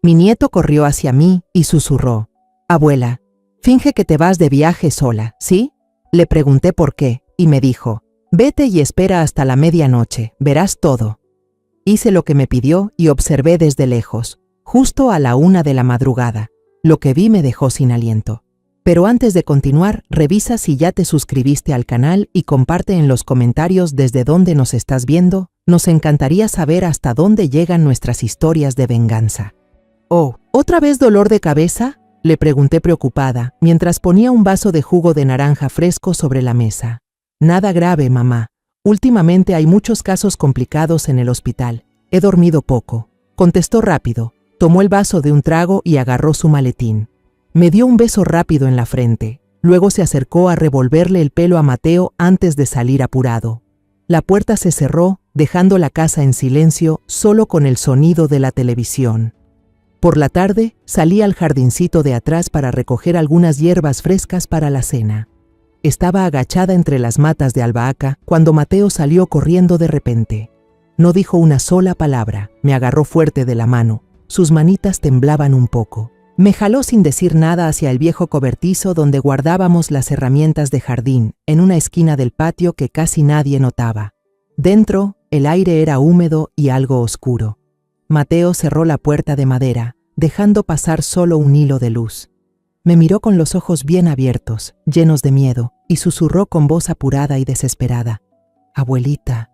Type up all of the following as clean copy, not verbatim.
Mi nieto corrió hacia mí y susurró: «Abuela, finge que te vas de viaje sola, ¿sí?». Le pregunté por qué, y me dijo: «Vete y espera hasta la medianoche, verás todo». Hice lo que me pidió y observé desde lejos, justo a la 1 de la madrugada. Lo que vi me dejó sin aliento. Pero antes de continuar, revisa si ya te suscribiste al canal y comparte en los comentarios desde dónde nos estás viendo. Nos encantaría saber hasta dónde llegan nuestras historias de venganza. «Oh, ¿otra vez dolor de cabeza?», le pregunté preocupada, mientras ponía un vaso de jugo de naranja fresco sobre la mesa. «Nada grave, mamá. Últimamente hay muchos casos complicados en el hospital. He dormido poco», contestó rápido. Tomó el vaso de un trago y agarró su maletín. Me dio un beso rápido en la frente. Luego se acercó a revolverle el pelo a Mateo antes de salir apurado. La puerta se cerró, dejando la casa en silencio, solo con el sonido de la televisión. Por la tarde, salí al jardincito de atrás para recoger algunas hierbas frescas para la cena. Estaba agachada entre las matas de albahaca cuando Mateo salió corriendo de repente. No dijo una sola palabra, me agarró fuerte de la mano. Sus manitas temblaban un poco. Me jaló sin decir nada hacia el viejo cobertizo donde guardábamos las herramientas de jardín, en una esquina del patio que casi nadie notaba. Dentro, el aire era húmedo y algo oscuro. Mateo cerró la puerta de madera, dejando pasar solo un hilo de luz. Me miró con los ojos bien abiertos, llenos de miedo, y susurró con voz apurada y desesperada: «Abuelita,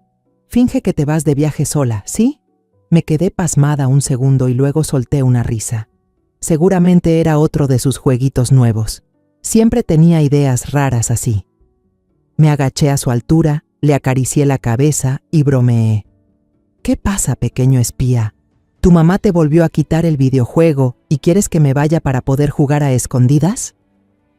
finge que te vas de viaje sola, ¿sí?». Me quedé pasmada un segundo y luego solté una risa. Seguramente era otro de sus jueguitos nuevos. Siempre tenía ideas raras así. Me agaché a su altura, le acaricié la cabeza y bromeé: «¿Qué pasa, pequeño espía? ¿Tu mamá te volvió a quitar el videojuego y quieres que me vaya para poder jugar a escondidas?».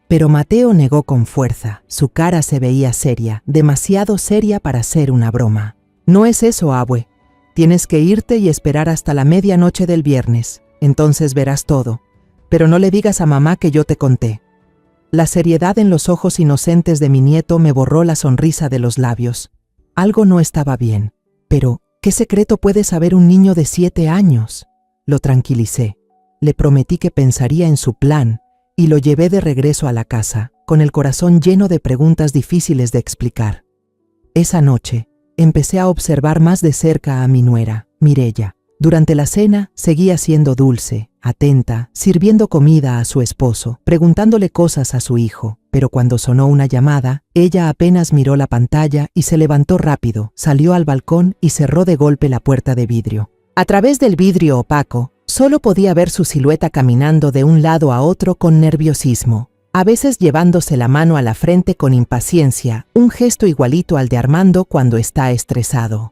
Pero Mateo negó con fuerza. Su cara se veía seria, demasiado seria para ser una broma. «No es eso, abue. Tienes que irte y esperar hasta la medianoche del viernes. Entonces verás todo. Pero no le digas a mamá que yo te conté». La seriedad en los ojos inocentes de mi nieto me borró la sonrisa de los labios. Algo no estaba bien. Pero, ¿qué secreto puede saber un niño de 7 años? Lo tranquilicé. Le prometí que pensaría en su plan y lo llevé de regreso a la casa, con el corazón lleno de preguntas difíciles de explicar. Esa noche, empecé a observar más de cerca a mi nuera, Mireya. Durante la cena, seguía siendo dulce, atenta, sirviendo comida a su esposo, preguntándole cosas a su hijo. Pero cuando sonó una llamada, ella apenas miró la pantalla y se levantó rápido, salió al balcón y cerró de golpe la puerta de vidrio. A través del vidrio opaco, solo podía ver su silueta caminando de un lado a otro con nerviosismo, a veces llevándose la mano a la frente con impaciencia, un gesto igualito al de Armando cuando está estresado.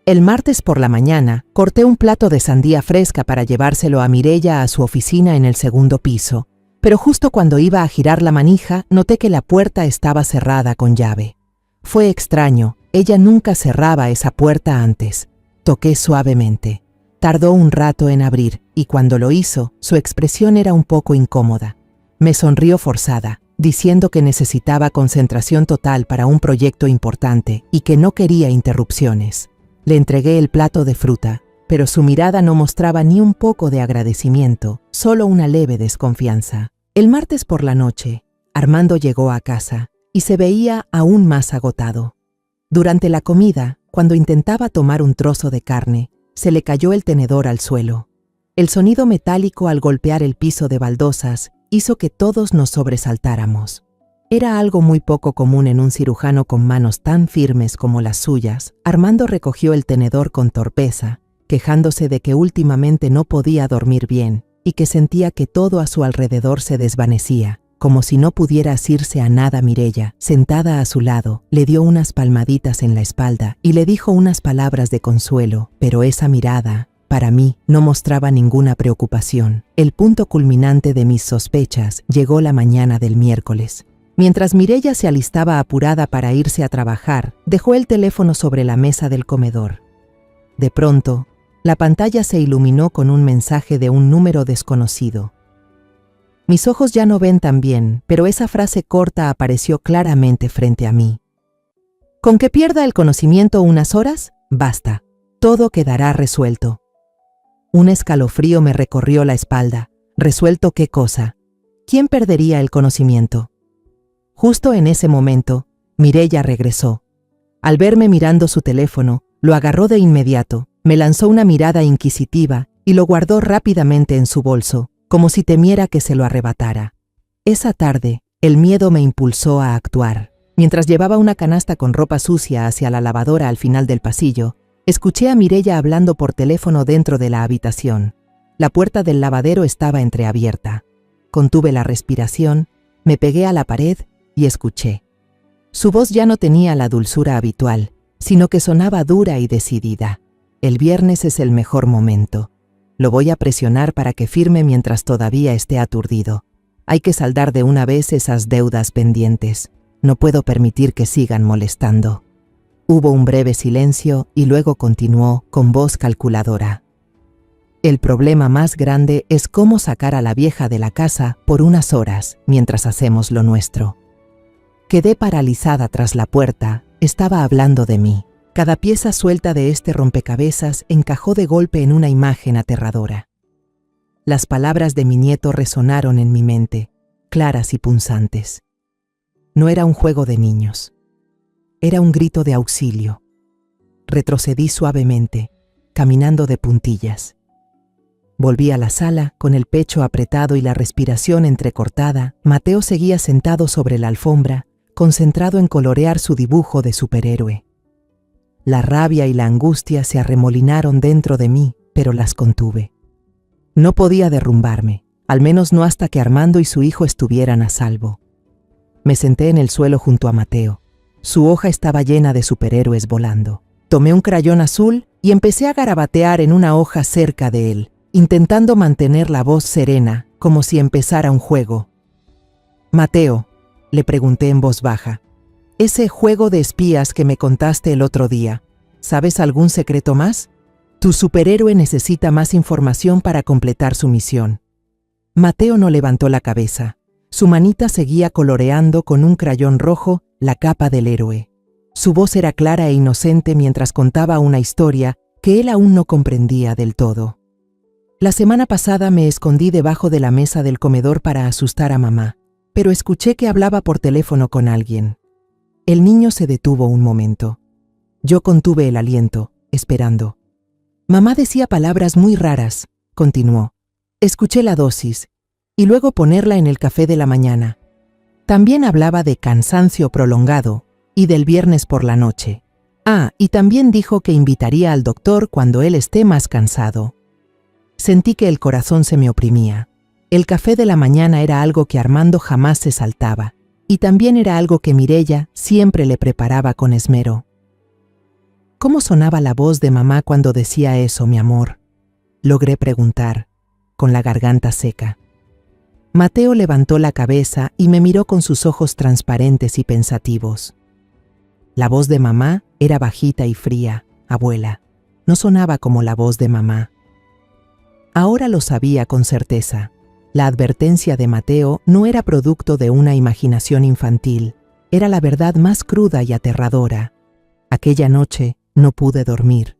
El martes por la mañana, corté un plato de sandía fresca para llevárselo a Mireya a su oficina en el 2º piso, pero justo cuando iba a girar la manija, noté que la puerta estaba cerrada con llave. Fue extraño, ella nunca cerraba esa puerta antes. Toqué suavemente. Tardó un rato en abrir, y cuando lo hizo, su expresión era un poco incómoda. Me sonrió forzada, diciendo que necesitaba concentración total para un proyecto importante y que no quería interrupciones. Le entregué el plato de fruta, pero su mirada no mostraba ni un poco de agradecimiento, solo una leve desconfianza. El martes por la noche, Armando llegó a casa y se veía aún más agotado. Durante la comida, cuando intentaba tomar un trozo de carne, se le cayó el tenedor al suelo. El sonido metálico al golpear el piso de baldosas hizo que todos nos sobresaltáramos. Era algo muy poco común en un cirujano con manos tan firmes como las suyas. Armando recogió el tenedor con torpeza, quejándose de que últimamente no podía dormir bien y que sentía que todo a su alrededor se desvanecía. Como si no pudiera asirse a nada, Mireya, sentada a su lado, le dio unas palmaditas en la espalda y le dijo unas palabras de consuelo, pero esa mirada, para mí, no mostraba ninguna preocupación. El punto culminante de mis sospechas llegó la mañana del miércoles. Mientras Mireya se alistaba apurada para irse a trabajar, dejó el teléfono sobre la mesa del comedor. De pronto, la pantalla se iluminó con un mensaje de un número desconocido. Mis ojos ya no ven tan bien, pero esa frase corta apareció claramente frente a mí. ¿Con que pierda el conocimiento unas horas? Basta. Todo quedará resuelto. Un escalofrío me recorrió la espalda. Resuelto qué cosa. ¿Quién perdería el conocimiento? Justo en ese momento, Mireya regresó. Al verme mirando su teléfono, lo agarró de inmediato, me lanzó una mirada inquisitiva y lo guardó rápidamente en su bolso, como si temiera que se lo arrebatara. Esa tarde, el miedo me impulsó a actuar. Mientras llevaba una canasta con ropa sucia hacia la lavadora al final del pasillo, escuché a Mireya hablando por teléfono dentro de la habitación. La puerta del lavadero estaba entreabierta. Contuve la respiración, me pegué a la pared y escuché. Su voz ya no tenía la dulzura habitual, sino que sonaba dura y decidida. El viernes es el mejor momento. Lo voy a presionar para que firme mientras todavía esté aturdido. Hay que saldar de una vez esas deudas pendientes. No puedo permitir que sigan molestando. Hubo un breve silencio y luego continuó con voz calculadora. El problema más grande es cómo sacar a la vieja de la casa por unas horas mientras hacemos lo nuestro. Quedé paralizada tras la puerta, estaba hablando de mí. Cada pieza suelta de este rompecabezas encajó de golpe en una imagen aterradora. Las palabras de mi nieto resonaron en mi mente, claras y punzantes. No era un juego de niños. Era un grito de auxilio. Retrocedí suavemente, caminando de puntillas. Volví a la sala, con el pecho apretado y la respiración entrecortada. Mateo seguía sentado sobre la alfombra, concentrado en colorear su dibujo de superhéroe. La rabia y la angustia se arremolinaron dentro de mí, pero las contuve. No podía derrumbarme, al menos no hasta que Armando y su hijo estuvieran a salvo. Me senté en el suelo junto a Mateo. Su hoja estaba llena de superhéroes volando. Tomé un crayón azul y empecé a garabatear en una hoja cerca de él, intentando mantener la voz serena, como si empezara un juego. «Mateo», le pregunté en voz baja, «ese juego de espías que me contaste el otro día, ¿sabes algún secreto más? Tu superhéroe necesita más información para completar su misión». Mateo no levantó la cabeza. Su manita seguía coloreando con un crayón rojo la capa del héroe. Su voz era clara e inocente mientras contaba una historia que él aún no comprendía del todo. La semana pasada me escondí debajo de la mesa del comedor para asustar a mamá, pero escuché que hablaba por teléfono con alguien. El niño se detuvo un momento. Yo contuve el aliento, esperando. Mamá decía palabras muy raras, continuó. Escuché la dosis, y luego ponerla en el café de la mañana. También hablaba de cansancio prolongado y del viernes por la noche. Ah, y también dijo que invitaría al doctor cuando él esté más cansado. Sentí que el corazón se me oprimía. El café de la mañana era algo que Armando jamás se saltaba, y también era algo que Mireya siempre le preparaba con esmero. ¿Cómo sonaba la voz de mamá cuando decía eso, mi amor?, logré preguntar, con la garganta seca. Mateo levantó la cabeza y me miró con sus ojos transparentes y pensativos. La voz de mamá era bajita y fría, abuela. No sonaba como la voz de mamá. Ahora lo sabía con certeza. La advertencia de Mateo no era producto de una imaginación infantil. Era la verdad más cruda y aterradora. Aquella noche no pude dormir.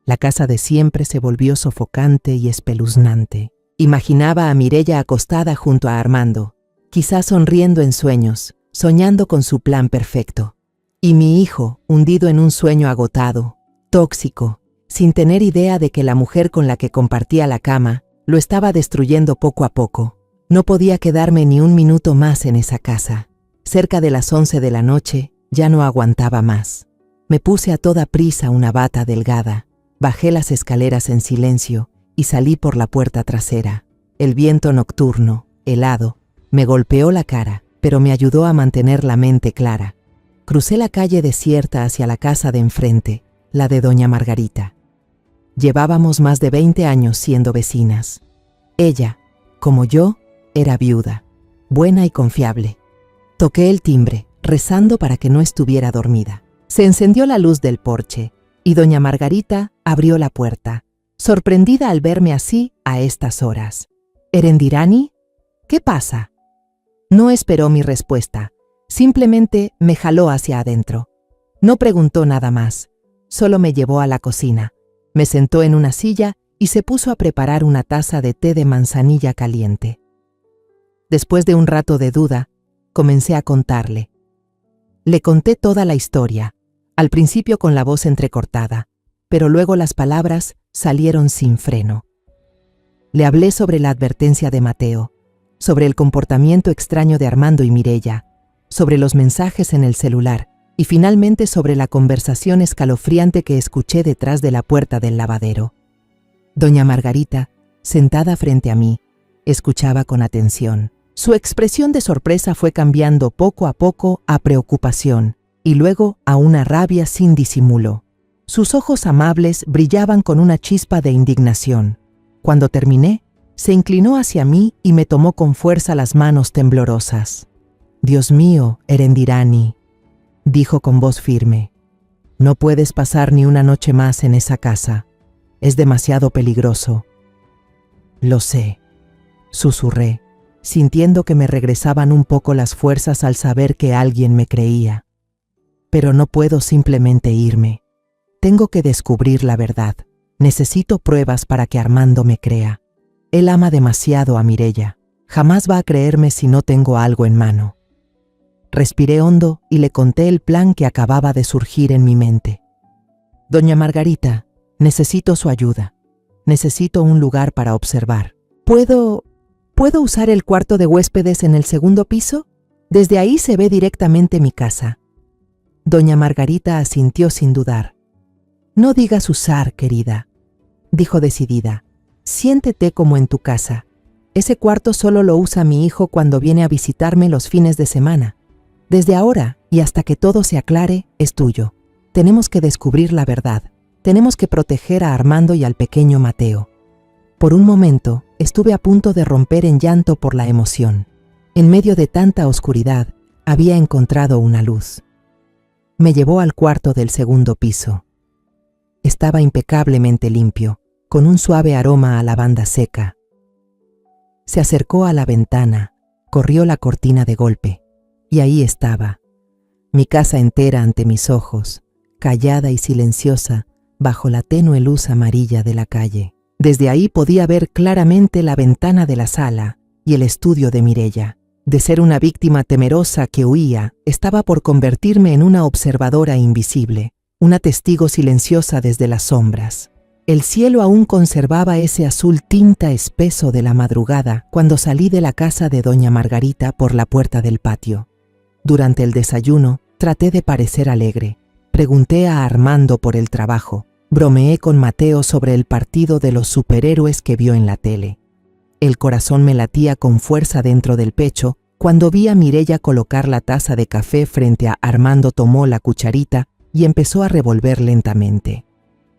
La casa de siempre se volvió sofocante y espeluznante. Imaginaba a Mireya acostada junto a Armando, quizás sonriendo en sueños, soñando con su plan perfecto. Y mi hijo, hundido en un sueño agotado, tóxico, sin tener idea de que la mujer con la que compartía la cama lo estaba destruyendo poco a poco. No podía quedarme ni un minuto más en esa casa. Cerca de las 11 de la noche, ya no aguantaba más. Me puse a toda prisa una bata delgada, bajé las escaleras en silencio y salí por la puerta trasera. El viento nocturno, helado, me golpeó la cara, pero me ayudó a mantener la mente clara. Crucé la calle desierta hacia la casa de enfrente, la de doña Margarita. Llevábamos más de 20 años siendo vecinas. Ella, como yo, era viuda, buena y confiable. Toqué el timbre, rezando para que no estuviera dormida. Se encendió la luz del porche y doña Margarita abrió la puerta, sorprendida al verme así a estas horas. «¿Erendirani? ¿Qué pasa?» No esperó mi respuesta, simplemente me jaló hacia adentro. No preguntó nada más, solo me llevó a la cocina, me sentó en una silla y se puso a preparar una taza de té de manzanilla caliente. Después de un rato de duda, comencé a contarle. Le conté toda la historia, al principio con la voz entrecortada, pero luego las palabras salieron sin freno. Le hablé sobre la advertencia de Mateo, sobre el comportamiento extraño de Armando y Mireya, sobre los mensajes en el celular y finalmente sobre la conversación escalofriante que escuché detrás de la puerta del lavadero. Doña Margarita, sentada frente a mí, escuchaba con atención. Su expresión de sorpresa fue cambiando poco a poco a preocupación y luego a una rabia sin disimulo. Sus ojos amables brillaban con una chispa de indignación. Cuando terminé, se inclinó hacia mí y me tomó con fuerza las manos temblorosas. «Dios mío, Erendirani», dijo con voz firme, «no puedes pasar ni una noche más en esa casa. Es demasiado peligroso». «Lo sé», susurré, sintiendo que me regresaban un poco las fuerzas al saber que alguien me creía. «Pero no puedo simplemente irme. Tengo que descubrir la verdad. Necesito pruebas para que Armando me crea. Él ama demasiado a Mireya. Jamás va a creerme si no tengo algo en mano». Respiré hondo y le conté el plan que acababa de surgir en mi mente. «Doña Margarita, necesito su ayuda. Necesito un lugar para observar. ¿Puedo usar el cuarto de huéspedes en el segundo piso? Desde ahí se ve directamente mi casa». Doña Margarita asintió sin dudar. «No digas usar, querida», dijo decidida. «Siéntete como en tu casa. Ese cuarto solo lo usa mi hijo cuando viene a visitarme los fines de semana. Desde ahora y hasta que todo se aclare, es tuyo. Tenemos que descubrir la verdad. Tenemos que proteger a Armando y al pequeño Mateo». Por un momento, estuve a punto de romper en llanto por la emoción. En medio de tanta oscuridad, había encontrado una luz. Me llevó al cuarto del segundo piso. Estaba impecablemente limpio, con un suave aroma a lavanda seca. Se acercó a la ventana, corrió la cortina de golpe, y ahí estaba, mi casa entera ante mis ojos, callada y silenciosa, bajo la tenue luz amarilla de la calle. Desde ahí podía ver claramente la ventana de la sala y el estudio de Mireya. De ser una víctima temerosa que huía, estaba por convertirme en una observadora invisible, una testigo silenciosa desde las sombras. El cielo aún conservaba ese azul tinta espeso de la madrugada cuando salí de la casa de doña Margarita por la puerta del patio. Durante el desayuno, traté de parecer alegre. Pregunté a Armando por el trabajo. Bromeé con Mateo sobre el partido de los superhéroes que vio en la tele. El corazón me latía con fuerza dentro del pecho cuando vi a Mireya colocar la taza de café frente a Armando. Tomó la cucharita y empezó a revolver lentamente.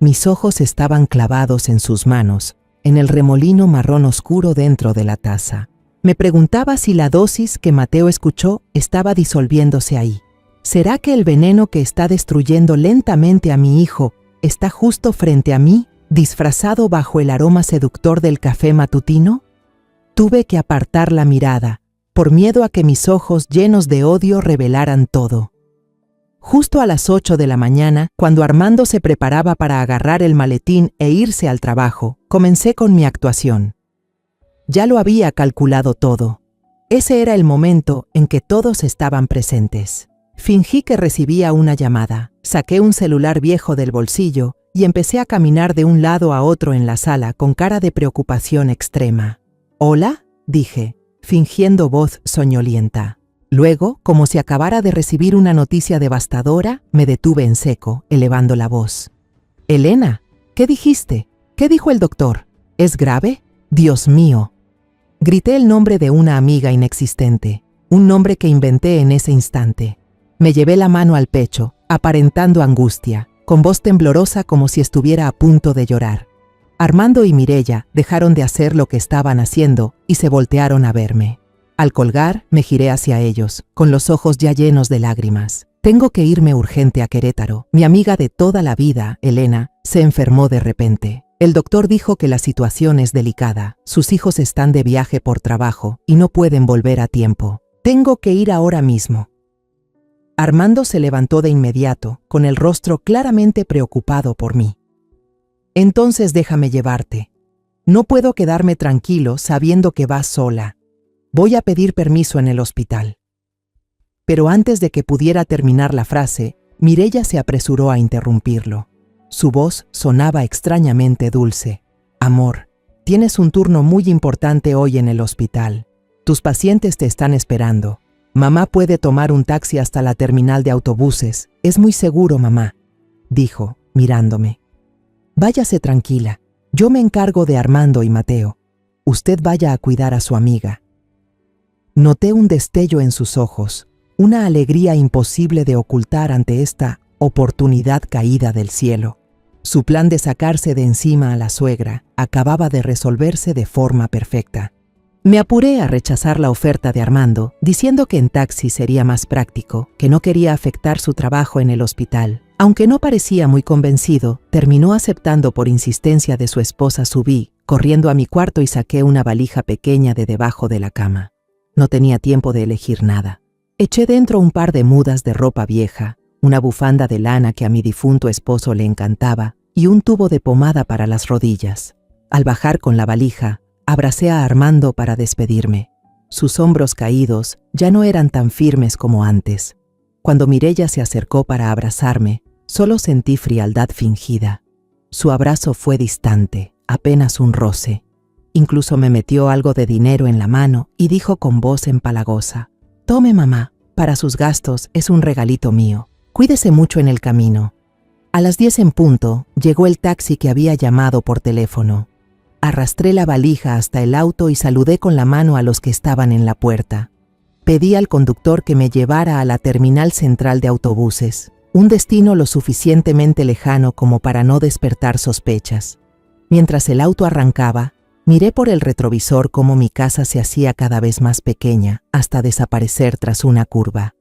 Mis ojos estaban clavados en sus manos, en el remolino marrón oscuro dentro de la taza. Me preguntaba si la dosis que Mateo escuchó estaba disolviéndose ahí. ¿Será que el veneno que está destruyendo lentamente a mi hijo está justo frente a mí, disfrazado bajo el aroma seductor del café matutino? Tuve que apartar la mirada, por miedo a que mis ojos llenos de odio revelaran todo. Justo a las 8 de la mañana, cuando Armando se preparaba para agarrar el maletín e irse al trabajo, comencé con mi actuación. Ya lo había calculado todo. Ese era el momento en que todos estaban presentes. Fingí que recibía una llamada, saqué un celular viejo del bolsillo y empecé a caminar de un lado a otro en la sala con cara de preocupación extrema. «¿Hola?», dije, fingiendo voz soñolienta. Luego, como si acabara de recibir una noticia devastadora, me detuve en seco, elevando la voz. «Elena, ¿qué dijiste? ¿Qué dijo el doctor? ¿Es grave? Dios mío». Grité el nombre de una amiga inexistente, un nombre que inventé en ese instante. Me llevé la mano al pecho, aparentando angustia, con voz temblorosa como si estuviera a punto de llorar. Armando y Mireya dejaron de hacer lo que estaban haciendo y se voltearon a verme. Al colgar, me giré hacia ellos, con los ojos ya llenos de lágrimas. «Tengo que irme urgente a Querétaro. Mi amiga de toda la vida, Elena, se enfermó de repente. El doctor dijo que la situación es delicada. Sus hijos están de viaje por trabajo y no pueden volver a tiempo. Tengo que ir ahora mismo». Armando se levantó de inmediato, con el rostro claramente preocupado por mí. «Entonces déjame llevarte», No puedo quedarme tranquilo sabiendo que vas sola. Voy a pedir permiso en el hospital. Pero antes de que pudiera terminar la frase, Mireya se apresuró a interrumpirlo. Su voz sonaba extrañamente dulce. Amor, tienes un turno muy importante hoy en el hospital. Tus pacientes te están esperando. Mamá puede tomar un taxi hasta la terminal de autobuses. Es muy seguro, mamá, dijo, mirándome. Váyase tranquila. Yo me encargo de Armando y Mateo. Usted vaya a cuidar a su amiga. Noté un destello en sus ojos, una alegría imposible de ocultar ante esta oportunidad caída del cielo. Su plan de sacarse de encima a la suegra acababa de resolverse de forma perfecta. Me apuré a rechazar la oferta de Armando, diciendo que en taxi sería más práctico, que no quería afectar su trabajo en el hospital. Aunque no parecía muy convencido, terminó aceptando por insistencia de su esposa. Subí, corriendo a mi cuarto y saqué una valija pequeña de debajo de la cama. No tenía tiempo de elegir nada. Eché dentro un par de mudas de ropa vieja, una bufanda de lana que a mi difunto esposo le encantaba y un tubo de pomada para las rodillas. Al bajar con la valija, abracé a Armando para despedirme. Sus hombros caídos ya no eran tan firmes como antes. Cuando Mireya se acercó para abrazarme, solo sentí frialdad fingida. Su abrazo fue distante, apenas un roce. Incluso me metió algo de dinero en la mano y dijo con voz empalagosa: «Tome, mamá, para sus gastos es un regalito mío. Cuídese mucho en el camino». A las 10 en punto llegó el taxi que había llamado por teléfono. Arrastré la valija hasta el auto y saludé con la mano a los que estaban en la puerta. Pedí al conductor que me llevara a la terminal central de autobuses, un destino lo suficientemente lejano como para no despertar sospechas. Mientras el auto arrancaba, miré por el retrovisor cómo mi casa se hacía cada vez más pequeña, hasta desaparecer tras una curva.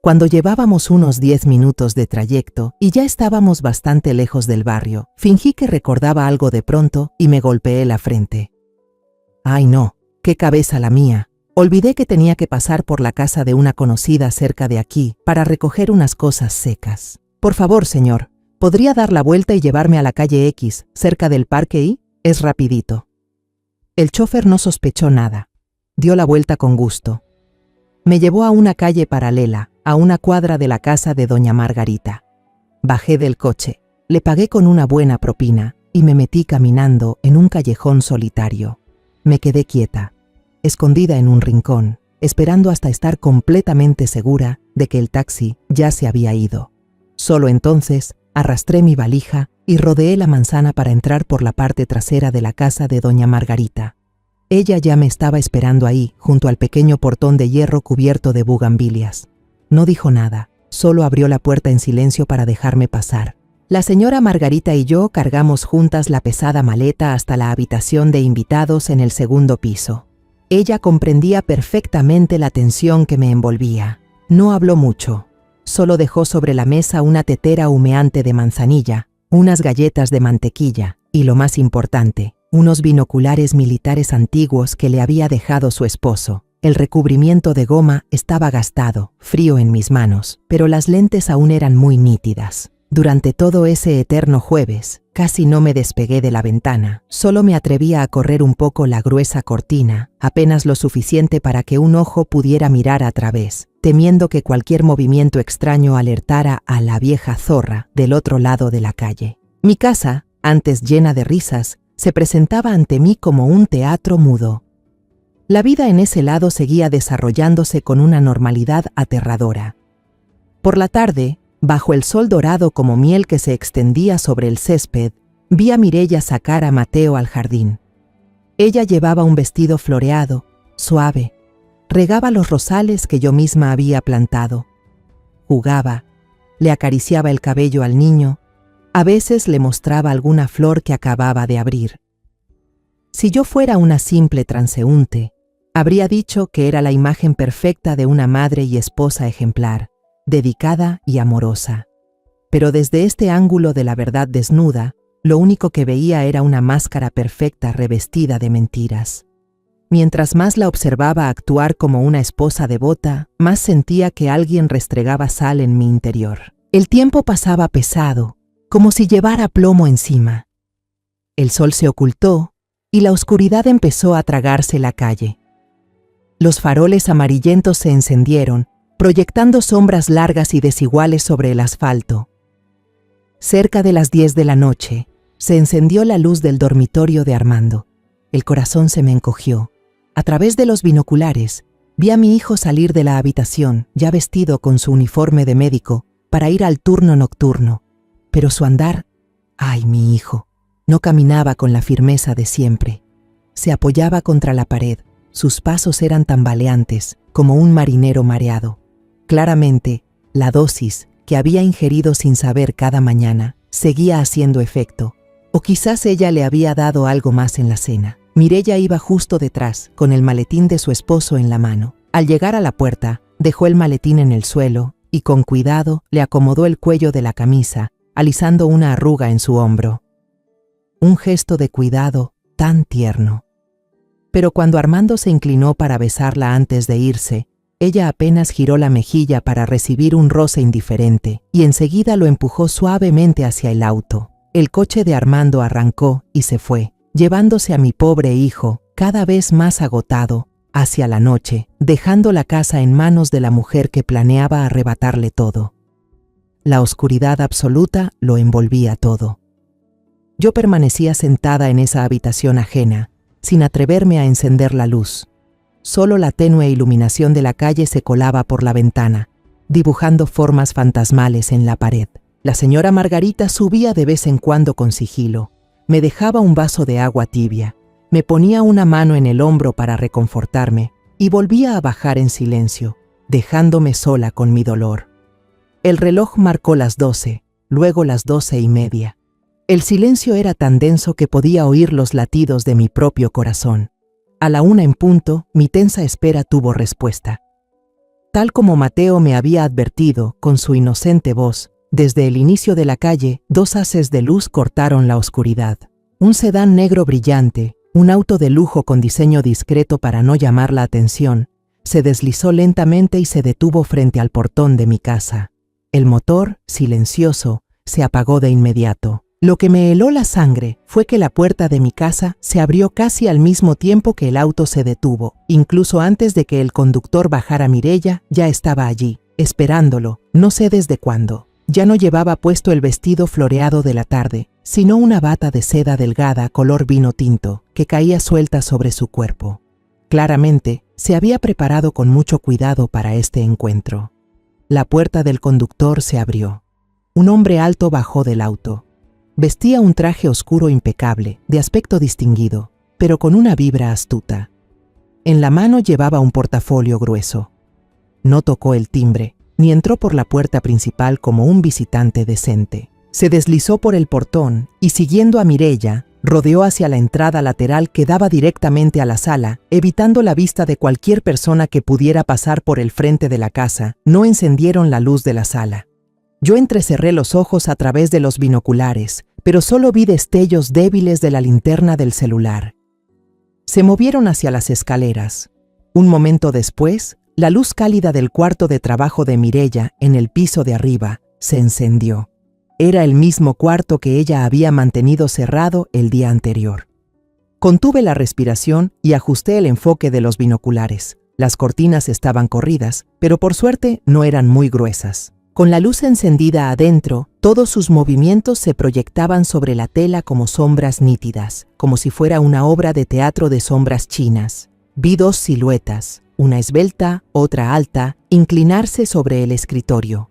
Cuando llevábamos unos 10 minutos de trayecto y ya estábamos bastante lejos del barrio, fingí que recordaba algo de pronto y me golpeé la frente. ¡Ay no! ¡Qué cabeza la mía! Olvidé que tenía que pasar por la casa de una conocida cerca de aquí para recoger unas cosas secas. Por favor, señor, ¿podría dar la vuelta y llevarme a la calle X, cerca del parque I? Es rapidito. El chofer no sospechó nada. Dio la vuelta con gusto. Me llevó a una calle paralela, a una cuadra de la casa de doña Margarita. Bajé del coche, le pagué con una buena propina y me metí caminando en un callejón solitario. Me quedé quieta, escondida en un rincón, esperando hasta estar completamente segura de que el taxi ya se había ido. Solo entonces arrastré mi valija y rodeé la manzana para entrar por la parte trasera de la casa de doña Margarita. Ella ya me estaba esperando ahí, junto al pequeño portón de hierro cubierto de bugambilias. No dijo nada, solo abrió la puerta en silencio para dejarme pasar. La señora Margarita y yo cargamos juntas la pesada maleta hasta la habitación de invitados en el segundo piso. Ella comprendía perfectamente la tensión que me envolvía. No habló mucho, solo dejó sobre la mesa una tetera humeante de manzanilla, unas galletas de mantequilla y, lo más importante, unos binoculares militares antiguos que le había dejado su esposo. El recubrimiento de goma estaba gastado, frío en mis manos, pero las lentes aún eran muy nítidas. Durante todo ese eterno jueves, casi no me despegué de la ventana. Solo me atrevía a correr un poco la gruesa cortina, apenas lo suficiente para que un ojo pudiera mirar a través, temiendo que cualquier movimiento extraño alertara a la vieja zorra del otro lado de la calle. Mi casa, antes llena de risas, se presentaba ante mí como un teatro mudo. La vida en ese lado seguía desarrollándose con una normalidad aterradora. Por la tarde, bajo el sol dorado como miel que se extendía sobre el césped, vi a Mireya sacar a Mateo al jardín. Ella llevaba un vestido floreado, suave, regaba los rosales que yo misma había plantado. Jugaba, le acariciaba el cabello al niño, a veces le mostraba alguna flor que acababa de abrir. Si yo fuera una simple transeúnte, habría dicho que era la imagen perfecta de una madre y esposa ejemplar, dedicada y amorosa. Pero desde este ángulo de la verdad desnuda, lo único que veía era una máscara perfecta revestida de mentiras. Mientras más la observaba actuar como una esposa devota, más sentía que alguien restregaba sal en mi interior. El tiempo pasaba pesado, como si llevara plomo encima. El sol se ocultó, y la oscuridad empezó a tragarse la calle. Los faroles amarillentos se encendieron, proyectando sombras largas y desiguales sobre el asfalto. Cerca de las 10 de la noche, se encendió la luz del dormitorio de Armando. El corazón se me encogió. A través de los binoculares, vi a mi hijo salir de la habitación, ya vestido con su uniforme de médico, para ir al turno nocturno. Pero su andar, ¡ay, mi hijo! No caminaba con la firmeza de siempre. Se apoyaba contra la pared. Sus pasos eran tambaleantes, como un marinero mareado. Claramente, la dosis que había ingerido sin saber cada mañana seguía haciendo efecto. O quizás ella le había dado algo más en la cena. Mireya iba justo detrás, con el maletín de su esposo en la mano. Al llegar a la puerta, dejó el maletín en el suelo y con cuidado le acomodó el cuello de la camisa, alisando una arruga en su hombro. Un gesto de cuidado tan tierno. Pero cuando Armando se inclinó para besarla antes de irse, ella apenas giró la mejilla para recibir un roce indiferente y enseguida lo empujó suavemente hacia el auto. El coche de Armando arrancó y se fue, llevándose a mi pobre hijo, cada vez más agotado, hacia la noche, dejando la casa en manos de la mujer que planeaba arrebatarle todo. La oscuridad absoluta lo envolvía todo. Yo permanecía sentada en esa habitación ajena, sin atreverme a encender la luz. Solo la tenue iluminación de la calle se colaba por la ventana, dibujando formas fantasmales en la pared. La señora Margarita subía de vez en cuando con sigilo. Me dejaba un vaso de agua tibia, me ponía una mano en el hombro para reconfortarme y volvía a bajar en silencio, dejándome sola con mi dolor. El reloj marcó las 12, luego las 12:30. El silencio era tan denso que podía oír los latidos de mi propio corazón. A la 1 en punto, mi tensa espera tuvo respuesta. Tal como Mateo me había advertido con su inocente voz, desde el inicio de la calle, 2 haces de luz cortaron la oscuridad. Un sedán negro brillante, un auto de lujo con diseño discreto para no llamar la atención, se deslizó lentamente y se detuvo frente al portón de mi casa. El motor, silencioso, se apagó de inmediato. Lo que me heló la sangre fue que la puerta de mi casa se abrió casi al mismo tiempo que el auto se detuvo. Incluso antes de que el conductor bajara, Mireya ya estaba allí, esperándolo, no sé desde cuándo. Ya no llevaba puesto el vestido floreado de la tarde, sino una bata de seda delgada color vino tinto que caía suelta sobre su cuerpo. Claramente, se había preparado con mucho cuidado para este encuentro. La puerta del conductor se abrió. Un hombre alto bajó del auto. Vestía un traje oscuro impecable, de aspecto distinguido, pero con una vibra astuta. En la mano llevaba un portafolio grueso. No tocó el timbre, ni entró por la puerta principal como un visitante decente. Se deslizó por el portón y, siguiendo a Mireya, rodeó hacia la entrada lateral que daba directamente a la sala, evitando la vista de cualquier persona que pudiera pasar por el frente de la casa. No encendieron la luz de la sala. Yo entrecerré los ojos a través de los binoculares, pero solo vi destellos débiles de la linterna del celular. Se movieron hacia las escaleras. Un momento después, la luz cálida del cuarto de trabajo de Mireya, en el piso de arriba, se encendió. Era el mismo cuarto que ella había mantenido cerrado el día anterior. Contuve la respiración y ajusté el enfoque de los binoculares. Las cortinas estaban corridas, pero por suerte no eran muy gruesas. Con la luz encendida adentro, todos sus movimientos se proyectaban sobre la tela como sombras nítidas, como si fuera una obra de teatro de sombras chinas. Vi 2 siluetas, una esbelta, otra alta, inclinarse sobre el escritorio.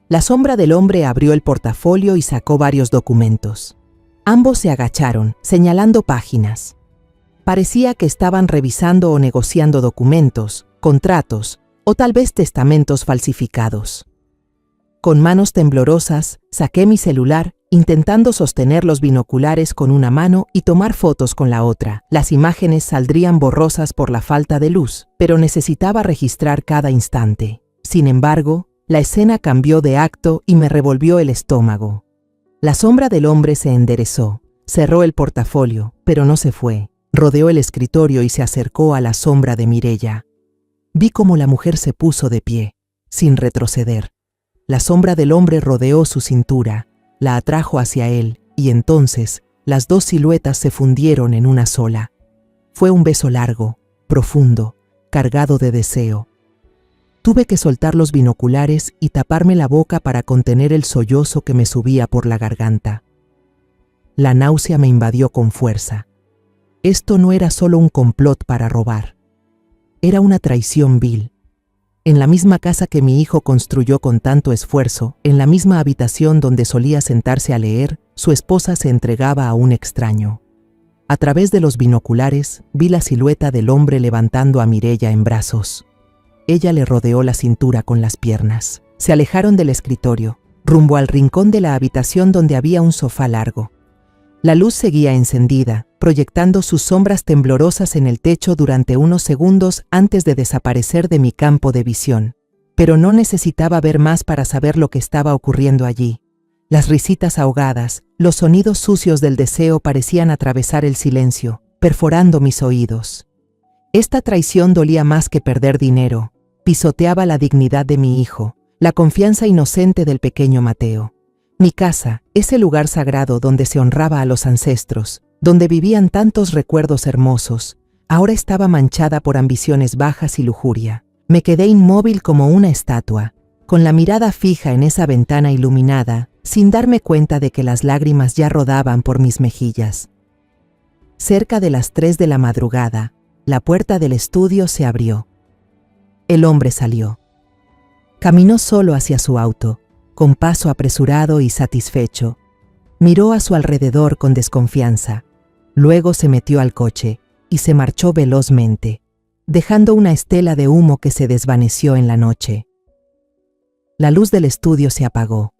La sombra del hombre abrió el portafolio y sacó varios documentos. Ambos se agacharon, señalando páginas. Parecía que estaban revisando o negociando documentos, contratos o tal vez testamentos falsificados. Con manos temblorosas, saqué mi celular, intentando sostener los binoculares con una mano y tomar fotos con la otra. Las imágenes saldrían borrosas por la falta de luz, pero necesitaba registrar cada instante. Sin embargo, la escena cambió de acto y me revolvió el estómago. La sombra del hombre se enderezó, cerró el portafolio, pero no se fue. Rodeó el escritorio y se acercó a la sombra de Mireya. Vi cómo la mujer se puso de pie, sin retroceder. La sombra del hombre rodeó su cintura, la atrajo hacia él y entonces las dos siluetas se fundieron en una sola. Fue un beso largo, profundo, cargado de deseo. Tuve que soltar los binoculares y taparme la boca para contener el sollozo que me subía por la garganta. La náusea me invadió con fuerza. Esto no era solo un complot para robar. Era una traición vil. En la misma casa que mi hijo construyó con tanto esfuerzo, en la misma habitación donde solía sentarse a leer, su esposa se entregaba a un extraño. A través de los binoculares, vi la silueta del hombre levantando a Mireya en brazos. Ella le rodeó la cintura con las piernas. Se alejaron del escritorio, rumbo al rincón de la habitación donde había un sofá largo. La luz seguía encendida, proyectando sus sombras temblorosas en el techo durante unos segundos antes de desaparecer de mi campo de visión. Pero no necesitaba ver más para saber lo que estaba ocurriendo allí. Las risitas ahogadas, los sonidos sucios del deseo parecían atravesar el silencio, perforando mis oídos. Esta traición dolía más que perder dinero. Pisoteaba la dignidad de mi hijo, la confianza inocente del pequeño Mateo. Mi casa, ese lugar sagrado donde se honraba a los ancestros, donde vivían tantos recuerdos hermosos, ahora estaba manchada por ambiciones bajas y lujuria. Me quedé inmóvil como una estatua, con la mirada fija en esa ventana iluminada, sin darme cuenta de que las lágrimas ya rodaban por mis mejillas. Cerca de las 3 de la madrugada, la puerta del estudio se abrió. El hombre salió. Caminó solo hacia su auto, con paso apresurado y satisfecho. Miró a su alrededor con desconfianza. Luego se metió al coche y se marchó velozmente, dejando una estela de humo que se desvaneció en la noche. La luz del estudio se apagó.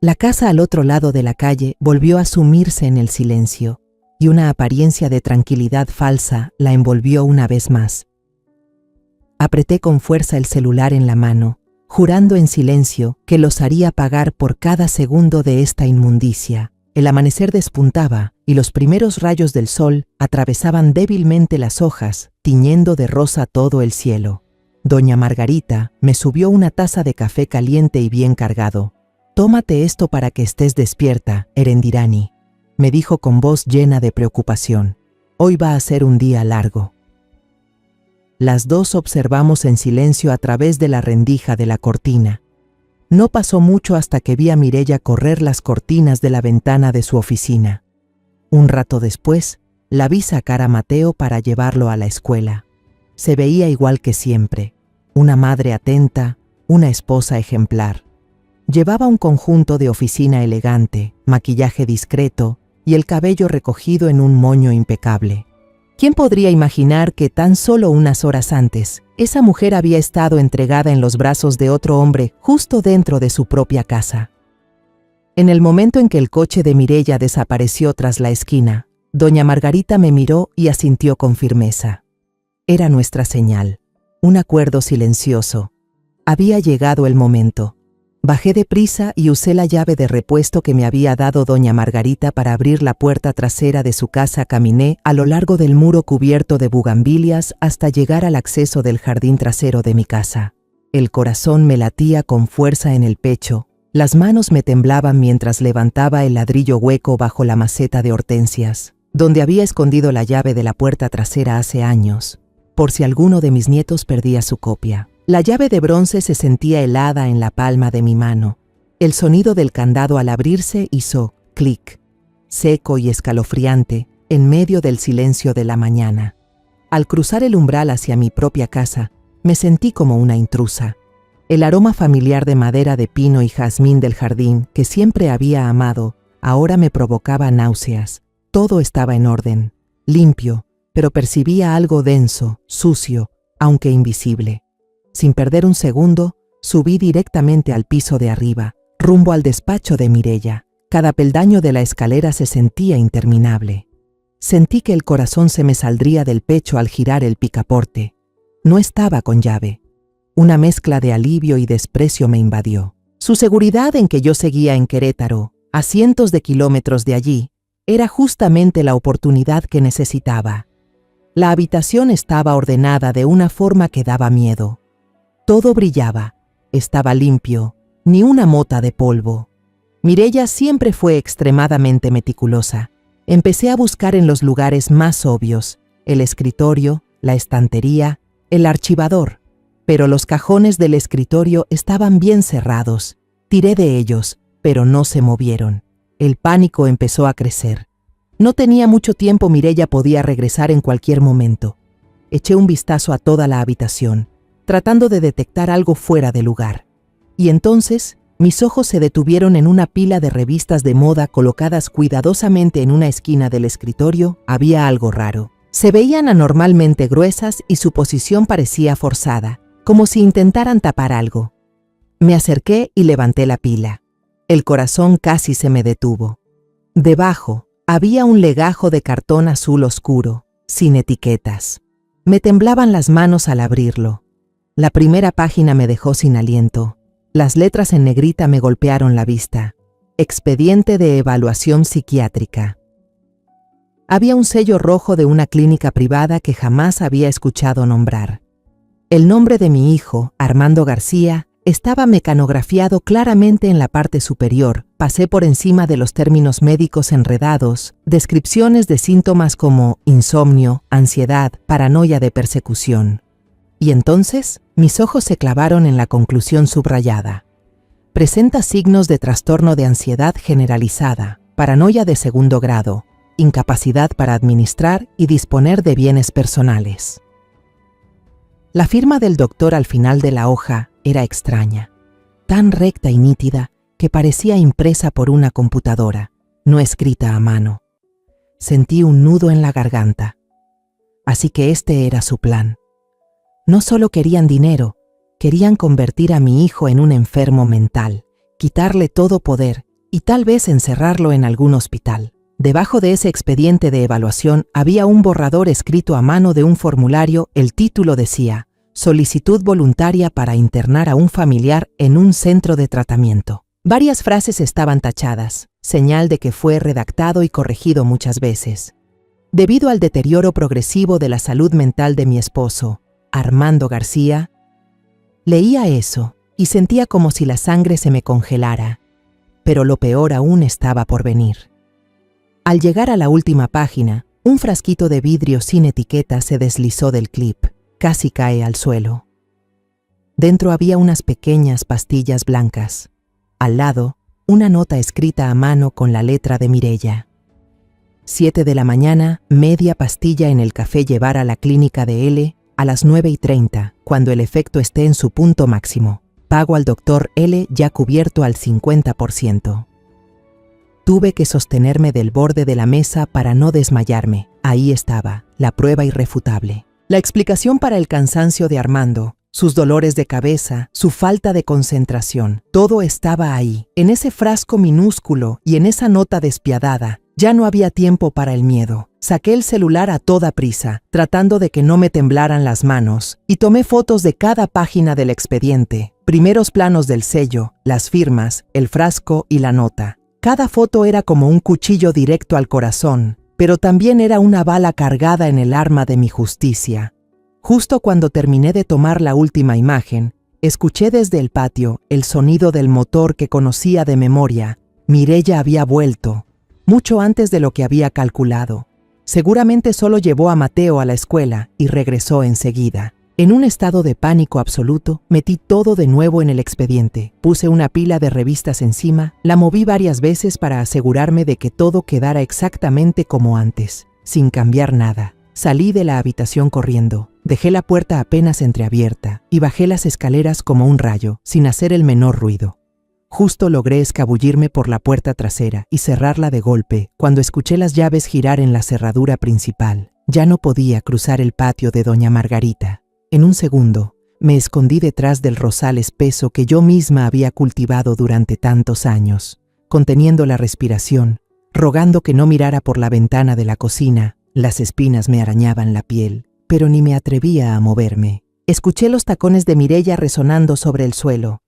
La casa al otro lado de la calle volvió a sumirse en el silencio, y una apariencia de tranquilidad falsa la envolvió una vez más. Apreté con fuerza el celular en la mano, jurando en silencio que los haría pagar por cada segundo de esta inmundicia. El amanecer despuntaba y los primeros rayos del sol atravesaban débilmente las hojas, tiñendo de rosa todo el cielo. Doña Margarita me subió una taza de café caliente y bien cargado. «Tómate esto para que estés despierta, Erendirani», me dijo con voz llena de preocupación. «Hoy va a ser un día largo». Las dos observamos en silencio a través de la rendija de la cortina. No pasó mucho hasta que vi a Mireya correr las cortinas de la ventana de su oficina. Un rato después, la vi sacar a Mateo para llevarlo a la escuela. Se veía igual que siempre, una madre atenta, una esposa ejemplar. Llevaba un conjunto de oficina elegante, maquillaje discreto y el cabello recogido en un moño impecable. ¿Quién podría imaginar que tan solo unas horas antes, esa mujer había estado entregada en los brazos de otro hombre justo dentro de su propia casa? En el momento en que el coche de Mireya desapareció tras la esquina, doña Margarita me miró y asintió con firmeza. Era nuestra señal, un acuerdo silencioso. Había llegado el momento. Bajé deprisa y usé la llave de repuesto que me había dado doña Margarita para abrir la puerta trasera de su casa. Caminé a lo largo del muro cubierto de bugambilias hasta llegar al acceso del jardín trasero de mi casa. El corazón me latía con fuerza en el pecho, las manos me temblaban mientras levantaba el ladrillo hueco bajo la maceta de hortensias, donde había escondido la llave de la puerta trasera hace años, por si alguno de mis nietos perdía su copia. La llave de bronce se sentía helada en la palma de mi mano. El sonido del candado al abrirse hizo clic, seco y escalofriante, en medio del silencio de la mañana. Al cruzar el umbral hacia mi propia casa, me sentí como una intrusa. El aroma familiar de madera de pino y jazmín del jardín, que siempre había amado, ahora me provocaba náuseas. Todo estaba en orden, limpio, pero percibía algo denso, sucio, aunque invisible. Sin perder un segundo, subí directamente al piso de arriba, rumbo al despacho de Mireya. Cada peldaño de la escalera se sentía interminable. Sentí que el corazón se me saldría del pecho al girar el picaporte. No estaba con llave. Una mezcla de alivio y desprecio me invadió. Su seguridad en que yo seguía en Querétaro, a cientos de kilómetros de allí, era justamente la oportunidad que necesitaba. La habitación estaba ordenada de una forma que daba miedo. Todo brillaba, estaba limpio, ni una mota de polvo. Mireya siempre fue extremadamente meticulosa. Empecé a buscar en los lugares más obvios, el escritorio, la estantería, el archivador, pero los cajones del escritorio estaban bien cerrados. Tiré de ellos, pero no se movieron. El pánico empezó a crecer. No tenía mucho tiempo, Mireya podía regresar en cualquier momento. Eché un vistazo a toda la habitación, tratando de detectar algo fuera de lugar. Y entonces, mis ojos se detuvieron en una pila de revistas de moda colocadas cuidadosamente en una esquina del escritorio. Había algo raro. Se veían anormalmente gruesas y su posición parecía forzada, como si intentaran tapar algo. Me acerqué y levanté la pila. El corazón casi se me detuvo. Debajo había un legajo de cartón azul oscuro, sin etiquetas. Me temblaban las manos al abrirlo. La primera página me dejó sin aliento. Las letras en negrita me golpearon la vista. Expediente de evaluación psiquiátrica. Había un sello rojo de una clínica privada que jamás había escuchado nombrar. El nombre de mi hijo, Armando García, estaba mecanografiado claramente en la parte superior. Pasé por encima de los términos médicos enredados, descripciones de síntomas como insomnio, ansiedad, paranoia de persecución. Y entonces, mis ojos se clavaron en la conclusión subrayada. Presenta signos de trastorno de ansiedad generalizada, paranoia de segundo grado, incapacidad para administrar y disponer de bienes personales. La firma del doctor al final de la hoja era extraña, tan recta y nítida que parecía impresa por una computadora, no escrita a mano. Sentí un nudo en la garganta. Así que este era su plan. No solo querían dinero, querían convertir a mi hijo en un enfermo mental, quitarle todo poder y tal vez encerrarlo en algún hospital. Debajo de ese expediente de evaluación había un borrador escrito a mano de un formulario. El título decía: solicitud voluntaria para internar a un familiar en un centro de tratamiento. Varias frases estaban tachadas, señal de que fue redactado y corregido muchas veces. Debido al deterioro progresivo de la salud mental de mi esposo, Armando García, leía eso y sentía como si la sangre se me congelara, pero lo peor aún estaba por venir. Al llegar a la última página, un frasquito de vidrio sin etiqueta se deslizó del clip, casi cae al suelo. Dentro había unas pequeñas pastillas blancas. Al lado, una nota escrita a mano con la letra de Mireya. 7 de la mañana, media pastilla en el café, llevar a la clínica de L a las 9:30, cuando el efecto esté en su punto máximo. Pago al doctor L ya cubierto al 50%. Tuve que sostenerme del borde de la mesa para no desmayarme. Ahí estaba, la prueba irrefutable. La explicación para el cansancio de Armando, sus dolores de cabeza, su falta de concentración. Todo estaba ahí, en ese frasco minúsculo y en esa nota despiadada. Ya no había tiempo para el miedo. Saqué el celular a toda prisa, tratando de que no me temblaran las manos, y tomé fotos de cada página del expediente, primeros planos del sello, las firmas, el frasco y la nota. Cada foto era como un cuchillo directo al corazón, pero también era una bala cargada en el arma de mi justicia. Justo cuando terminé de tomar la última imagen, escuché desde el patio el sonido del motor que conocía de memoria. Mireya había vuelto, mucho antes de lo que había calculado. Seguramente solo llevó a Mateo a la escuela y regresó enseguida. En un estado de pánico absoluto, metí todo de nuevo en el expediente. Puse una pila de revistas encima, la moví varias veces para asegurarme de que todo quedara exactamente como antes, sin cambiar nada. Salí de la habitación corriendo, dejé la puerta apenas entreabierta y bajé las escaleras como un rayo, sin hacer el menor ruido. Justo logré escabullirme por la puerta trasera y cerrarla de golpe cuando escuché las llaves girar en la cerradura principal. Ya no podía cruzar el patio de Doña Margarita. En un segundo, me escondí detrás del rosal espeso que yo misma había cultivado durante tantos años, conteniendo la respiración, rogando que no mirara por la ventana de la cocina. Las espinas me arañaban la piel, pero ni me atrevía a moverme. Escuché los tacones de Mireya resonando sobre el suelo.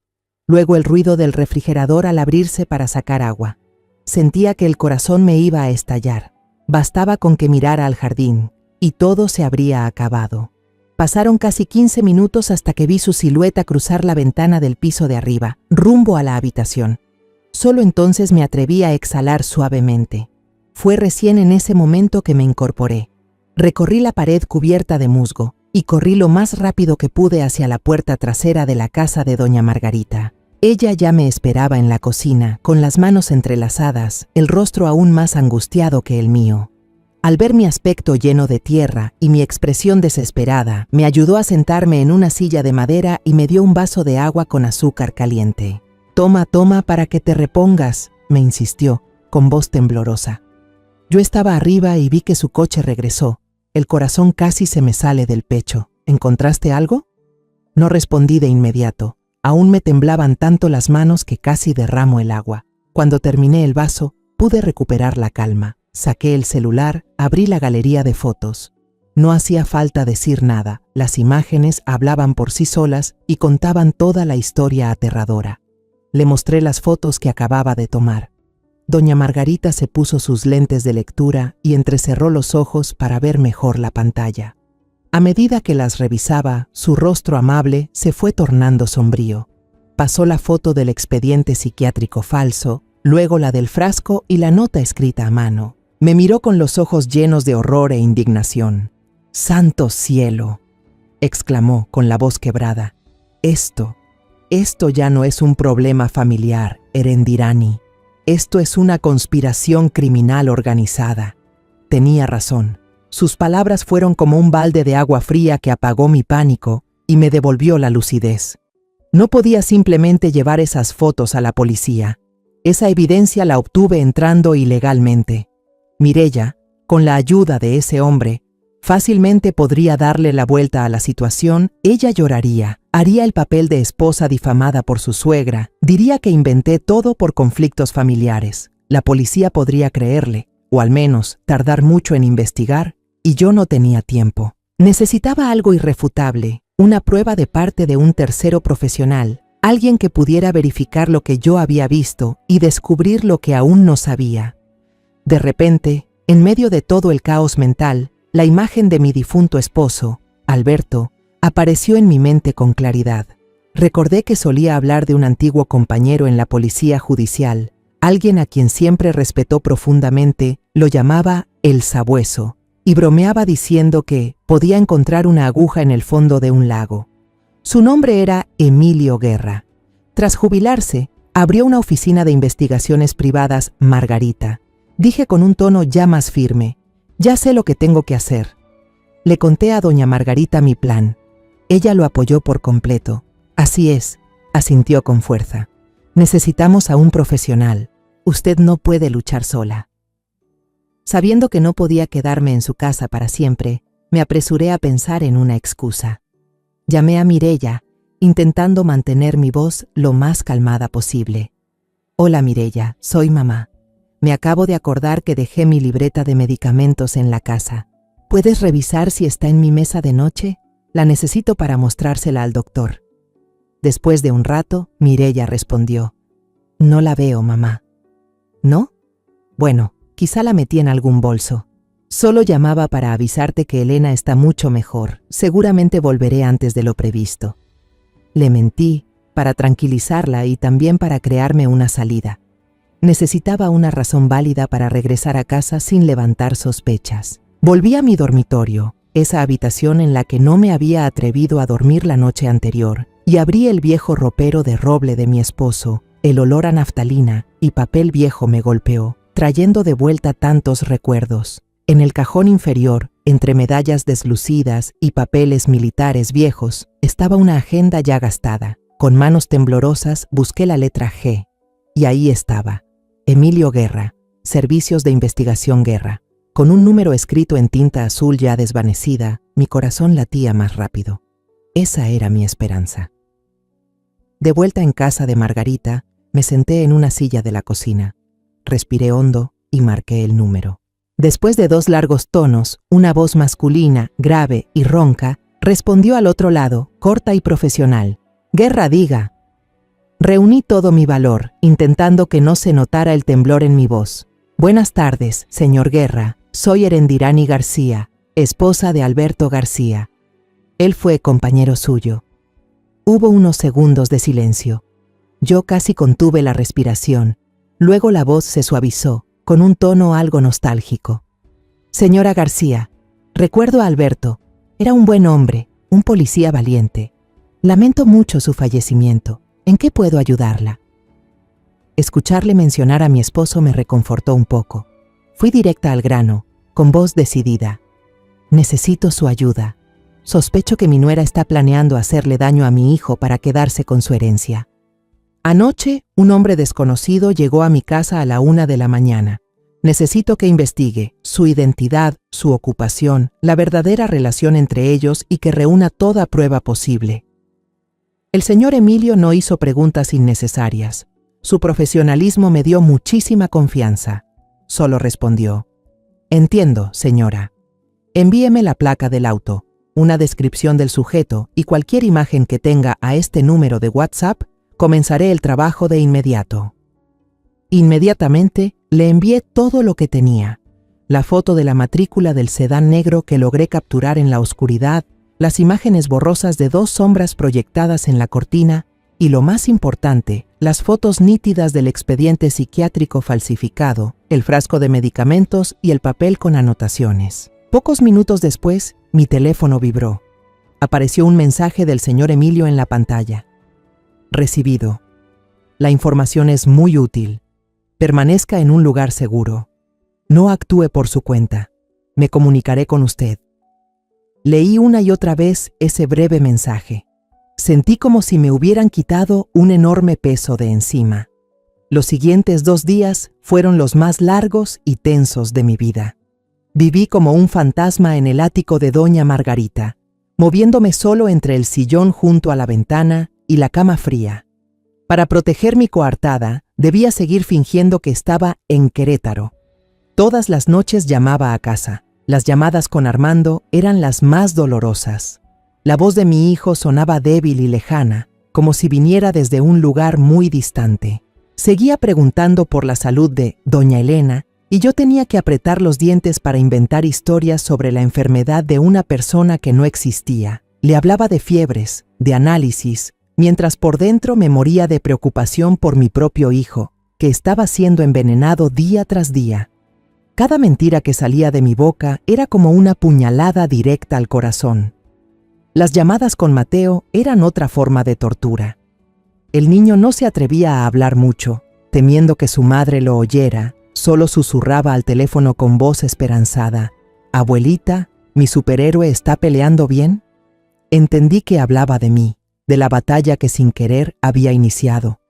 Luego el ruido del refrigerador al abrirse para sacar agua. Sentía que el corazón me iba a estallar. Bastaba con que mirara al jardín, y todo se habría acabado. Pasaron casi 15 minutos hasta que vi su silueta cruzar la ventana del piso de arriba, rumbo a la habitación. Solo entonces me atreví a exhalar suavemente. Fue recién en ese momento que me incorporé. Recorrí la pared cubierta de musgo y corrí lo más rápido que pude hacia la puerta trasera de la casa de doña Margarita. Ella ya me esperaba en la cocina, con las manos entrelazadas, el rostro aún más angustiado que el mío. Al ver mi aspecto lleno de tierra y mi expresión desesperada, me ayudó a sentarme en una silla de madera y me dio un vaso de agua con azúcar caliente. «Toma, toma para que te repongas», me insistió, con voz temblorosa. Yo estaba arriba y vi que su coche regresó. El corazón casi se me sale del pecho. «¿Encontraste algo?». No respondí de inmediato. Aún me temblaban tanto las manos que casi derramo el agua. Cuando terminé el vaso, pude recuperar la calma. Saqué el celular, abrí la galería de fotos. No hacía falta decir nada. Las imágenes hablaban por sí solas y contaban toda la historia aterradora. Le mostré las fotos que acababa de tomar. Doña Margarita se puso sus lentes de lectura y entrecerró los ojos para ver mejor la pantalla. A medida que las revisaba, su rostro amable se fue tornando sombrío. Pasó la foto del expediente psiquiátrico falso, luego la del frasco y la nota escrita a mano. Me miró con los ojos llenos de horror e indignación. «¡Santo cielo!», exclamó con la voz quebrada. Esto ya no es un problema familiar, Erendirani. Esto es una conspiración criminal organizada». Tenía razón. Sus palabras fueron como un balde de agua fría que apagó mi pánico y me devolvió la lucidez. No podía simplemente llevar esas fotos a la policía. Esa evidencia la obtuve entrando ilegalmente. Mireya, con la ayuda de ese hombre, fácilmente podría darle la vuelta a la situación. Ella lloraría, haría el papel de esposa difamada por su suegra, diría que inventé todo por conflictos familiares. La policía podría creerle, o al menos tardar mucho en investigar, y yo no tenía tiempo. Necesitaba algo irrefutable, una prueba de parte de un tercero profesional, alguien que pudiera verificar lo que yo había visto y descubrir lo que aún no sabía. De repente, en medio de todo el caos mental, la imagen de mi difunto esposo, Alberto, apareció en mi mente con claridad. Recordé que solía hablar de un antiguo compañero en la policía judicial, alguien a quien siempre respetó profundamente, lo llamaba el Sabueso, y bromeaba diciendo que podía encontrar una aguja en el fondo de un lago. Su nombre era Emilio Guerra. Tras jubilarse, abrió una oficina de investigaciones privadas, Margarita. Dije con un tono ya más firme: «Ya sé lo que tengo que hacer». Le conté a doña Margarita mi plan. Ella lo apoyó por completo. «Así es», asintió con fuerza. «Necesitamos a un profesional. Usted no puede luchar sola». Sabiendo que no podía quedarme en su casa para siempre, me apresuré a pensar en una excusa. Llamé a Mireya, intentando mantener mi voz lo más calmada posible. «Hola Mireya, soy mamá. Me acabo de acordar que dejé mi libreta de medicamentos en la casa. ¿Puedes revisar si está en mi mesa de noche? La necesito para mostrársela al doctor». Después de un rato, Mireya respondió: «No la veo, mamá». «¿No? Bueno, quizá la metí en algún bolso. Solo llamaba para avisarte que Elena está mucho mejor. Seguramente volveré antes de lo previsto». Le mentí, para tranquilizarla y también para crearme una salida. Necesitaba una razón válida para regresar a casa sin levantar sospechas. Volví a mi dormitorio, esa habitación en la que no me había atrevido a dormir la noche anterior, y abrí el viejo ropero de roble de mi esposo. El olor a naftalina y papel viejo me golpeó, trayendo de vuelta tantos recuerdos. En el cajón inferior, entre medallas deslucidas y papeles militares viejos, estaba una agenda ya gastada. Con manos temblorosas busqué la letra G, y ahí estaba: Emilio Guerra, Servicios de Investigación Guerra. Con un número escrito en tinta azul ya desvanecida, mi corazón latía más rápido. Esa era mi esperanza. De vuelta en casa de Margarita, me senté en una silla de la cocina. Respiré hondo y marqué el número. Después de 2 largos tonos, una voz masculina, grave y ronca, respondió al otro lado, corta y profesional: «Guerra, diga». Reuní todo mi valor, intentando que no se notara el temblor en mi voz. «Buenas tardes, señor Guerra. Soy Erendirani García, esposa de Alberto García. Él fue compañero suyo». Hubo unos segundos de silencio. Yo casi contuve la respiración, Luego la voz se suavizó, con un tono algo nostálgico. Señora García, recuerdo a Alberto. Era un buen hombre, un policía valiente. Lamento mucho su fallecimiento. ¿En qué puedo ayudarla? Escucharle mencionar a mi esposo me reconfortó un poco. Fui directa al grano, con voz decidida. Necesito su ayuda. Sospecho que mi nuera está planeando hacerle daño a mi hijo para quedarse con su herencia. Anoche, un hombre desconocido llegó a mi casa a la 1 de la mañana. Necesito que investigue su identidad, su ocupación, la verdadera relación entre ellos y que reúna toda prueba posible. El señor Emilio no hizo preguntas innecesarias. Su profesionalismo me dio muchísima confianza. Solo respondió: Entiendo, señora. Envíeme la placa del auto, una descripción del sujeto y cualquier imagen que tenga a este número de WhatsApp. Comenzaré el trabajo de inmediato. Inmediatamente le envié todo lo que tenía: la foto de la matrícula del sedán negro que logré capturar en la oscuridad, las imágenes borrosas de 2 sombras proyectadas en la cortina y, lo más importante, las fotos nítidas del expediente psiquiátrico falsificado, el frasco de medicamentos y el papel con anotaciones. Pocos minutos después, mi teléfono vibró. Apareció un mensaje del señor Emilio en la pantalla. Recibido. La información es muy útil. Permanezca en un lugar seguro. No actúe por su cuenta. Me comunicaré con usted. Leí una y otra vez ese breve mensaje. Sentí como si me hubieran quitado un enorme peso de encima. Los siguientes 2 días fueron los más largos y tensos de mi vida. Viví como un fantasma en el ático de doña Margarita, moviéndome solo entre el sillón junto a la ventana y la cama fría. Para proteger mi coartada, debía seguir fingiendo que estaba en Querétaro. Todas las noches llamaba a casa. Las llamadas con Armando eran las más dolorosas. La voz de mi hijo sonaba débil y lejana, como si viniera desde un lugar muy distante. Seguía preguntando por la salud de doña Elena y yo tenía que apretar los dientes para inventar historias sobre la enfermedad de una persona que no existía. Le hablaba de fiebres, de análisis, mientras por dentro me moría de preocupación por mi propio hijo, que estaba siendo envenenado día tras día. Cada mentira que salía de mi boca era como una puñalada directa al corazón. Las llamadas con Mateo eran otra forma de tortura. El niño no se atrevía a hablar mucho, temiendo que su madre lo oyera. Solo susurraba al teléfono con voz esperanzada: «Abuelita, ¿mi superhéroe está peleando bien?». Entendí que hablaba de mí, de la batalla que sin querer había iniciado.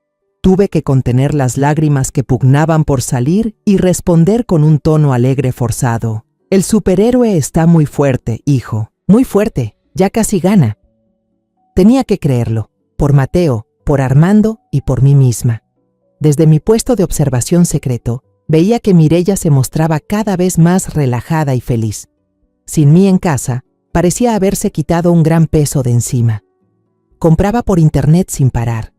Tuve que contener las lágrimas que pugnaban por salir y responder con un tono alegre forzado: «El superhéroe está muy fuerte, hijo, muy fuerte, ya casi gana». Tenía que creerlo, por Mateo, por Armando y por mí misma. Desde mi puesto de observación secreto, veía que Mireya se mostraba cada vez más relajada y feliz. Sin mí en casa, parecía haberse quitado un gran peso de encima. Compraba por internet sin parar.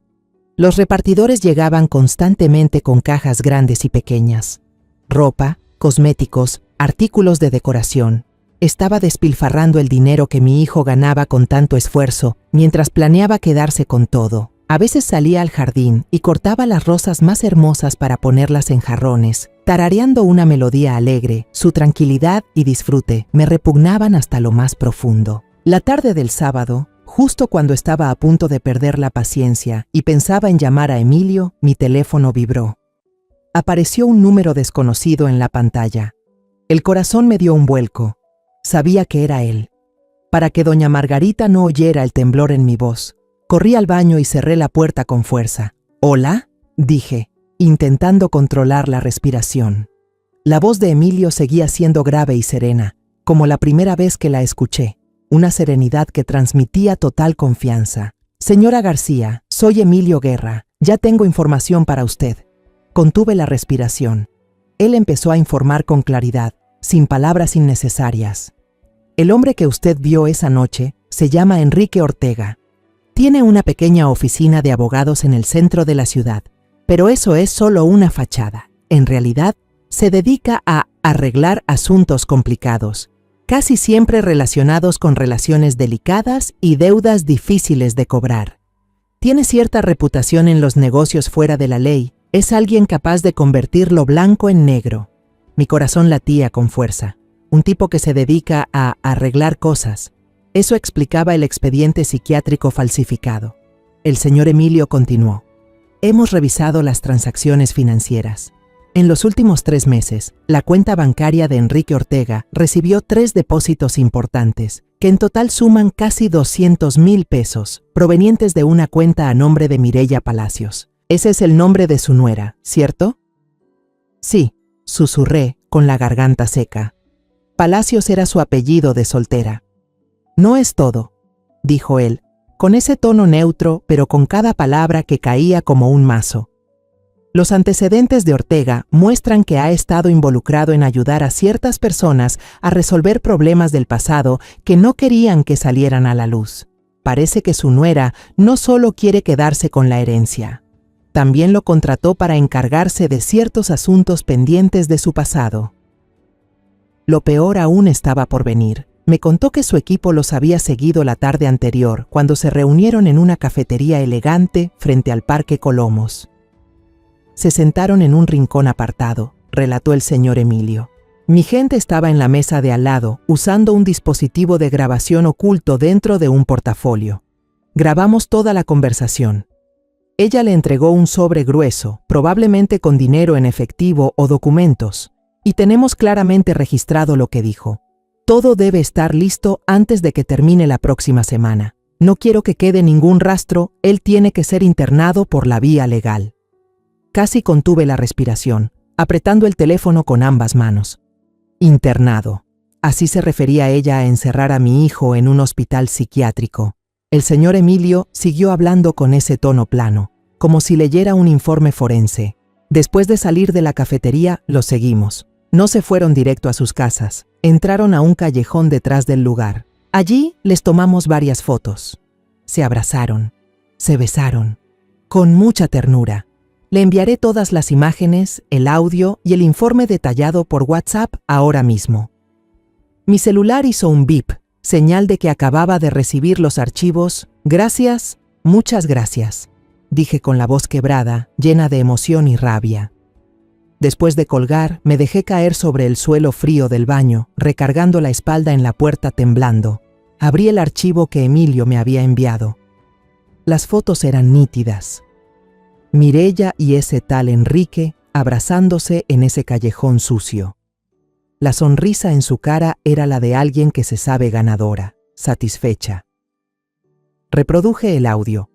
Los repartidores llegaban constantemente con cajas grandes y pequeñas. Ropa, cosméticos, artículos de decoración. Estaba despilfarrando el dinero que mi hijo ganaba con tanto esfuerzo, mientras planeaba quedarse con todo. A veces salía al jardín y cortaba las rosas más hermosas para ponerlas en jarrones, tarareando una melodía alegre. Su tranquilidad y disfrute me repugnaban hasta lo más profundo. La tarde del sábado, justo cuando estaba a punto de perder la paciencia y pensaba en llamar a Emilio, mi teléfono vibró. Apareció un número desconocido en la pantalla. El corazón me dio un vuelco. Sabía que era él. Para que doña Margarita no oyera el temblor en mi voz, corrí al baño y cerré la puerta con fuerza. «¿Hola?», dije, intentando controlar la respiración. La voz de Emilio seguía siendo grave y serena, como la primera vez que la escuché, una serenidad que transmitía total confianza. «Señora García, soy Emilio Guerra, ya tengo información para usted». Contuve la respiración. Él empezó a informar con claridad, sin palabras innecesarias. «El hombre que usted vio esa noche se llama Enrique Ortega. Tiene una pequeña oficina de abogados en el centro de la ciudad, pero eso es solo una fachada. En realidad, se dedica a arreglar asuntos complicados, casi siempre relacionados con relaciones delicadas y deudas difíciles de cobrar. Tiene cierta reputación en los negocios fuera de la ley Es alguien capaz de convertir lo blanco en negro. Mi corazón latía con fuerza. Un tipo que se dedica a arreglar cosas. Eso explicaba el expediente psiquiátrico falsificado. El señor Emilio continuó. Hemos revisado las transacciones financieras. En los últimos 3 meses, la cuenta bancaria de Enrique Ortega recibió 3 depósitos importantes, que en total suman casi 200,000 pesos, provenientes de una cuenta a nombre de Mireya Palacios. Ese es el nombre de su nuera, ¿cierto? Sí, susurré, con la garganta seca. Palacios era su apellido de soltera. No es todo, dijo él, con ese tono neutro, pero con cada palabra que caía como un mazo. Los antecedentes de Ortega muestran que ha estado involucrado en ayudar a ciertas personas a resolver problemas del pasado que no querían que salieran a la luz. Parece que su nuera no solo quiere quedarse con la herencia, también lo contrató para encargarse de ciertos asuntos pendientes de su pasado. Lo peor aún estaba por venir. Me contó que su equipo los había seguido la tarde anterior, cuando se reunieron en una cafetería elegante frente al Parque Colomos. Se sentaron en un rincón apartado, relató el señor Emilio. Mi gente estaba en la mesa de al lado, usando un dispositivo de grabación oculto dentro de un portafolio. Grabamos toda la conversación. Ella le entregó un sobre grueso, probablemente con dinero en efectivo o documentos, y tenemos claramente registrado lo que dijo. Todo debe estar listo antes de que termine la próxima semana. No quiero que quede ningún rastro, él tiene que ser internado por la vía legal. Casi contuve la respiración, apretando el teléfono con ambas manos. Internado. Así se refería ella a encerrar a mi hijo en un hospital psiquiátrico. El señor Emilio siguió hablando con ese tono plano, como si leyera un informe forense. Después de salir de la cafetería, los seguimos. No se fueron directo a sus casas. Entraron a un callejón detrás del lugar. Allí les tomamos varias fotos. Se abrazaron. Se besaron. Con mucha ternura. Le enviaré todas las imágenes, el audio y el informe detallado por WhatsApp ahora mismo. Mi celular hizo un bip, señal de que acababa de recibir los archivos. Gracias, muchas gracias, dije con la voz quebrada, llena de emoción y rabia. Después de colgar, me dejé caer sobre el suelo frío del baño, recargando la espalda en la puerta temblando. Abrí el archivo que Emilio me había enviado. Las fotos eran nítidas. Mireya y ese tal Enrique abrazándose en ese callejón sucio. La sonrisa en su cara era la de alguien que se sabe ganadora, satisfecha. Reproduje el audio.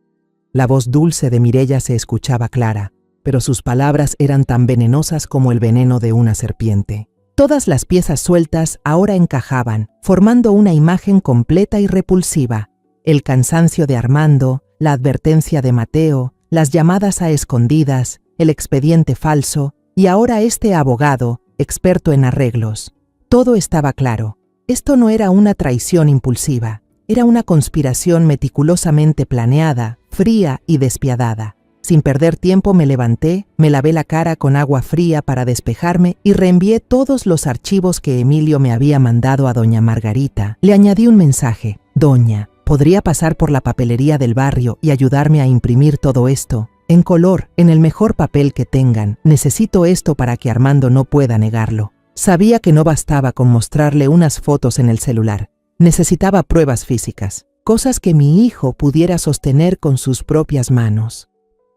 La voz dulce de Mireya se escuchaba clara, pero sus palabras eran tan venenosas como el veneno de una serpiente. Todas las piezas sueltas ahora encajaban, formando una imagen completa y repulsiva. El cansancio de Armando, la advertencia de Mateo, las llamadas a escondidas, el expediente falso, y ahora este abogado, experto en arreglos. Todo estaba claro. Esto no era una traición impulsiva, era una conspiración meticulosamente planeada, fría y despiadada. Sin perder tiempo me levanté, me lavé la cara con agua fría para despejarme y reenvié todos los archivos que Emilio me había mandado a doña Margarita. Le añadí un mensaje. Doña, ¿podría pasar por la papelería del barrio y ayudarme a imprimir todo esto? En color, en el mejor papel que tengan. Necesito esto para que Armando no pueda negarlo. Sabía que no bastaba con mostrarle unas fotos en el celular. Necesitaba pruebas físicas, cosas que mi hijo pudiera sostener con sus propias manos.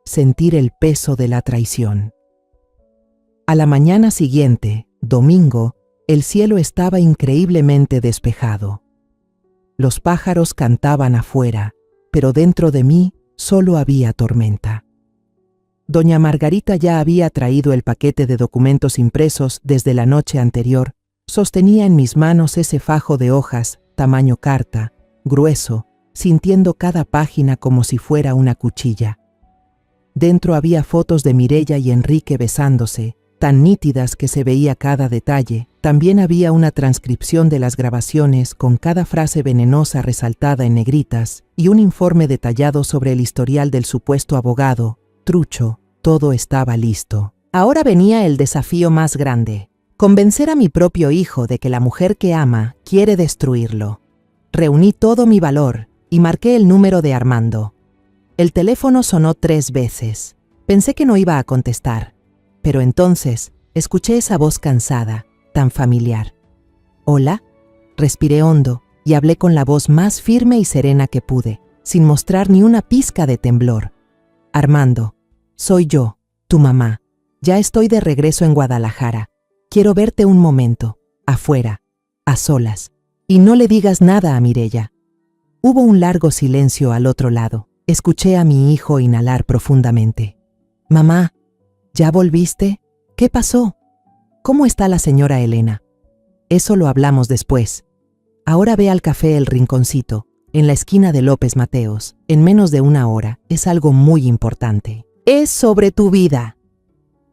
Sentir el peso de la traición. A la mañana siguiente, domingo, el cielo estaba increíblemente despejado. Los pájaros cantaban afuera, pero dentro de mí solo había tormenta. Doña Margarita ya había traído el paquete de documentos impresos desde la noche anterior. Sostenía en mis manos ese fajo de hojas, tamaño carta, grueso, sintiendo cada página como si fuera una cuchilla. Dentro había fotos de Mireya y Enrique besándose, tan nítidas que se veía cada detalle. También había una transcripción de las grabaciones con cada frase venenosa resaltada en negritas y un informe detallado sobre el historial del supuesto abogado. Trucho, todo estaba listo. Ahora venía el desafío más grande: convencer a mi propio hijo de que la mujer que ama quiere destruirlo. Reuní todo mi valor y marqué el número de Armando. El teléfono sonó 3 veces. Pensé que no iba a contestar, pero entonces escuché esa voz cansada, tan familiar. «Hola», respiré hondo y hablé con la voz más firme y serena que pude, sin mostrar ni una pizca de temblor. «Armando, soy yo, tu mamá. Ya estoy de regreso en Guadalajara. Quiero verte un momento, afuera, a solas. Y no le digas nada a Mireya». Hubo un largo silencio al otro lado. Escuché a mi hijo inhalar profundamente. «Mamá, ¿ya volviste? ¿Qué pasó? ¿Cómo está la señora Elena?» «Eso lo hablamos después. Ahora ve al café El Rinconcito, en la esquina de López Mateos, en menos de una hora. Es algo muy importante. Es sobre tu vida».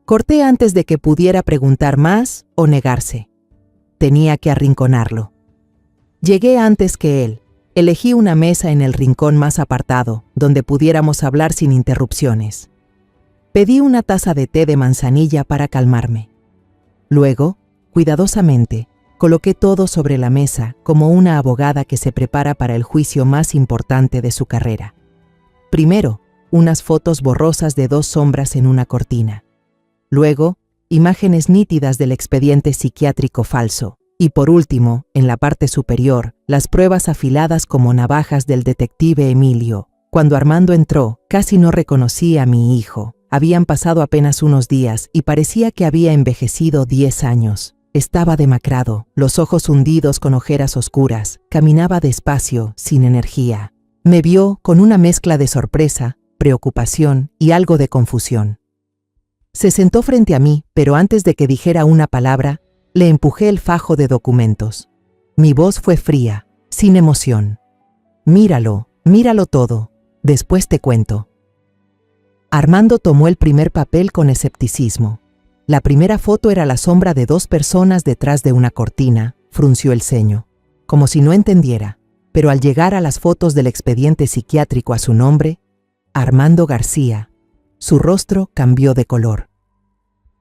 Corté antes de que pudiera preguntar más o negarse. Tenía que arrinconarlo. Llegué antes que él. Elegí una mesa en el rincón más apartado, donde pudiéramos hablar sin interrupciones. Pedí una taza de té de manzanilla para calmarme. Luego, cuidadosamente, coloqué todo sobre la mesa como una abogada que se prepara para el juicio más importante de su carrera. Primero, unas fotos borrosas de 2 sombras en una cortina. Luego, imágenes nítidas del expediente psiquiátrico falso. Y por último, en la parte superior, las pruebas afiladas como navajas del detective Emilio. Cuando Armando entró, casi no reconocí a mi hijo. Habían pasado apenas unos días y parecía que había envejecido 10 años. Estaba demacrado, los ojos hundidos con ojeras oscuras. Caminaba despacio, sin energía. Me vio con una mezcla de sorpresa, preocupación y algo de confusión. Se sentó frente a mí, pero antes de que dijera una palabra, le empujé el fajo de documentos. Mi voz fue fría, sin emoción. «Míralo, míralo todo. Después te cuento». Armando tomó el primer papel con escepticismo. La primera foto era la sombra de 2 personas detrás de una cortina. Frunció el ceño, como si no entendiera, pero al llegar a las fotos del expediente psiquiátrico a su nombre, Armando García, su rostro cambió de color.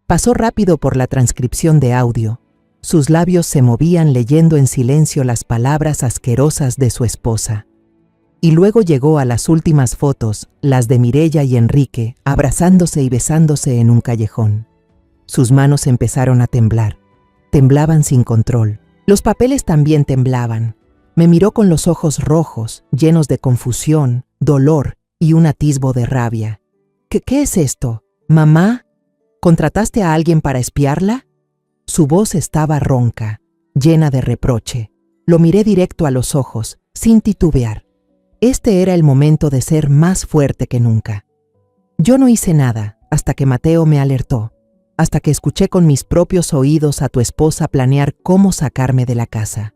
Pasó rápido por la transcripción de audio. Sus labios se movían leyendo en silencio las palabras asquerosas de su esposa. Y luego llegó a las últimas fotos, las de Mireya y Enrique, abrazándose y besándose en un callejón. Sus manos empezaron a temblar. Temblaban sin control. Los papeles también temblaban. Me miró con los ojos rojos, llenos de confusión, dolor y un atisbo de rabia. ¿Qué es esto? ¿Mamá? ¿Contrataste a alguien para espiarla? Su voz estaba ronca, llena de reproche. Lo miré directo a los ojos, sin titubear. Este era el momento de ser más fuerte que nunca. Yo no hice nada hasta que Mateo me alertó, hasta que escuché con mis propios oídos a tu esposa planear cómo sacarme de la casa.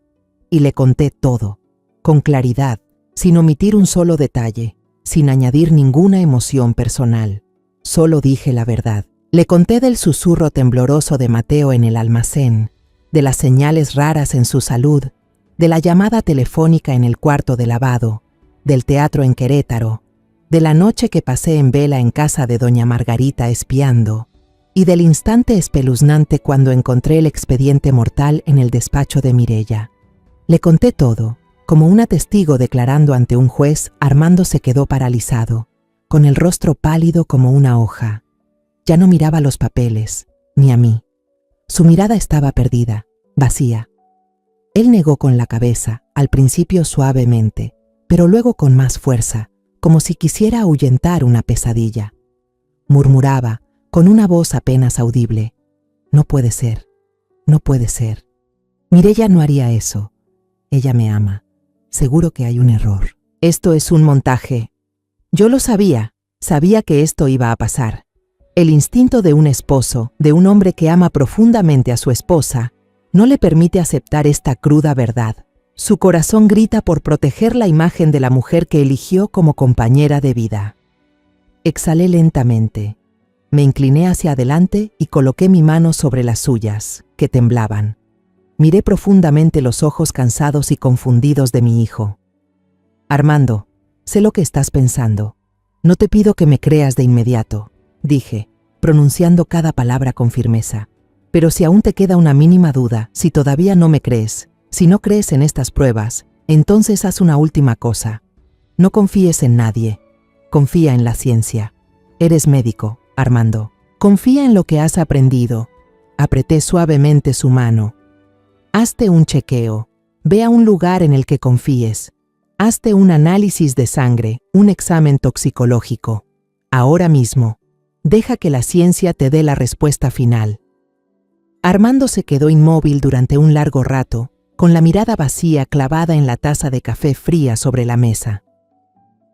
Y le conté todo, con claridad, sin omitir un solo detalle, sin añadir ninguna emoción personal. Solo dije la verdad. Le conté del susurro tembloroso de Mateo en el almacén, de las señales raras en su salud, de la llamada telefónica en el cuarto de lavado, del teatro en Querétaro, de la noche que pasé en vela en casa de doña Margarita espiando, y del instante espeluznante cuando encontré el expediente mortal en el despacho de Mireya. Le conté todo, como una testigo declarando ante un juez. Armando se quedó paralizado, con el rostro pálido como una hoja. Ya no miraba los papeles, ni a mí. Su mirada estaba perdida, vacía. Él negó con la cabeza, al principio suavemente, pero luego con más fuerza, como si quisiera ahuyentar una pesadilla. Murmuraba, con una voz apenas audible: «No puede ser, no puede ser. Mireya no haría eso. Ella me ama. Seguro que hay un error. Esto es un montaje». Yo lo sabía que esto iba a pasar. El instinto de un esposo, de un hombre que ama profundamente a su esposa, no le permite aceptar esta cruda verdad. Su corazón grita por proteger la imagen de la mujer que eligió como compañera de vida. Exhalé lentamente. Me incliné hacia adelante y coloqué mi mano sobre las suyas, que temblaban. Miré profundamente los ojos cansados y confundidos de mi hijo. «Armando, sé lo que estás pensando. No te pido que me creas de inmediato», dije, pronunciando cada palabra con firmeza. «Pero si aún te queda una mínima duda, si todavía no me crees, si no crees en estas pruebas, entonces haz una última cosa. No confíes en nadie. Confía en la ciencia. Eres médico, Armando, confía en lo que has aprendido. Apreté suavemente su mano. Hazte un chequeo. Ve a un lugar en el que confíes. Hazte un análisis de sangre, un examen toxicológico. Ahora mismo. Deja que la ciencia te dé la respuesta final. Armando se quedó inmóvil durante un largo rato, con la mirada vacía clavada en la taza de café fría sobre la mesa.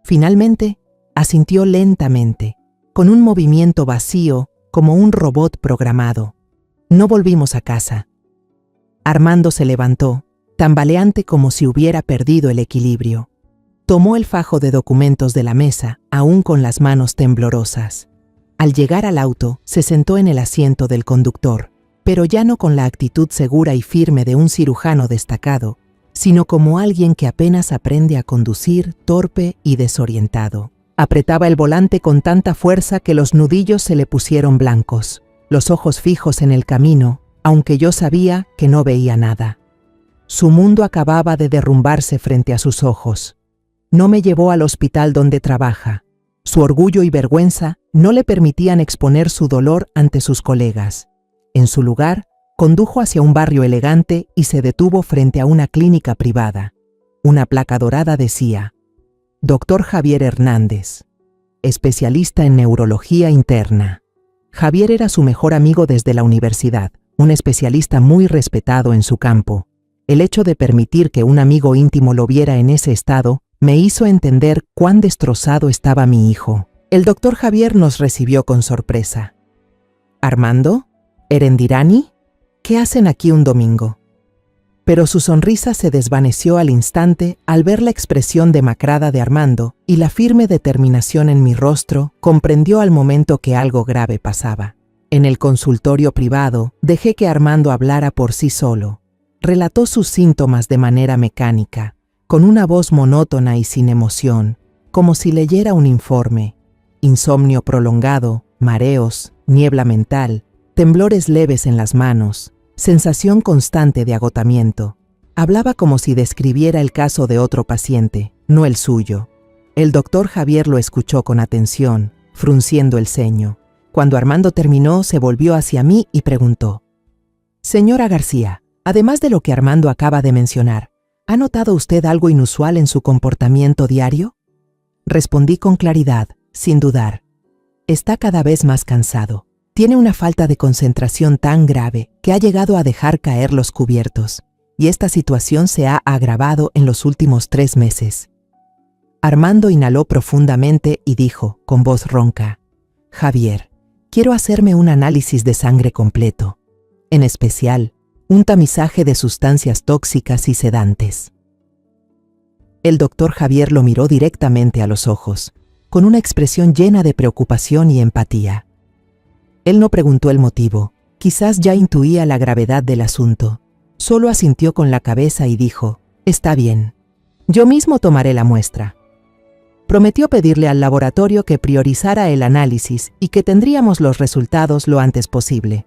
Finalmente, asintió lentamente, con un movimiento vacío como un robot programado. No volvimos a casa. Armando se levantó, tambaleante como si hubiera perdido el equilibrio. Tomó el fajo de documentos de la mesa, aún con las manos temblorosas. Al llegar al auto, se sentó en el asiento del conductor, pero ya no con la actitud segura y firme de un cirujano destacado, sino como alguien que apenas aprende a conducir, torpe y desorientado. Apretaba el volante con tanta fuerza que los nudillos se le pusieron blancos, los ojos fijos en el camino, aunque yo sabía que no veía nada. Su mundo acababa de derrumbarse frente a sus ojos. No me llevó al hospital donde trabaja. Su orgullo y vergüenza no le permitían exponer su dolor ante sus colegas. En su lugar, condujo hacia un barrio elegante y se detuvo frente a una clínica privada. Una placa dorada decía: Dr. Javier Hernández, especialista en neurología interna. Javier era su mejor amigo desde la universidad, un especialista muy respetado en su campo. El hecho de permitir que un amigo íntimo lo viera en ese estado me hizo entender cuán destrozado estaba mi hijo. El doctor Javier nos recibió con sorpresa. ¿Armando? ¿Erendirani? ¿Qué hacen aquí un domingo? Pero su sonrisa se desvaneció al instante al ver la expresión demacrada de Armando y la firme determinación en mi rostro. Comprendió al momento que algo grave pasaba. En el consultorio privado, dejé que Armando hablara por sí solo. Relató sus síntomas de manera mecánica, con una voz monótona y sin emoción, como si leyera un informe. Insomnio prolongado, mareos, niebla mental, temblores leves en las manos, sensación constante de agotamiento. Hablaba como si describiera el caso de otro paciente, no el suyo. El doctor Javier lo escuchó con atención, frunciendo el ceño. Cuando Armando terminó, se volvió hacia mí y preguntó: Señora García, además de lo que Armando acaba de mencionar, ¿ha notado usted algo inusual en su comportamiento diario? Respondí con claridad, sin dudar. Está cada vez más cansado. Tiene una falta de concentración tan grave que ha llegado a dejar caer los cubiertos, y esta situación se ha agravado en los últimos 3 meses. Armando inhaló profundamente y dijo, con voz ronca: Javier, quiero hacerme un análisis de sangre completo, en especial, un tamizaje de sustancias tóxicas y sedantes. El doctor Javier lo miró directamente a los ojos, con una expresión llena de preocupación y empatía. Él no preguntó el motivo, quizás ya intuía la gravedad del asunto. Solo asintió con la cabeza y dijo: Está bien, yo mismo tomaré la muestra. Prometió pedirle al laboratorio que priorizara el análisis y que tendríamos los resultados lo antes posible.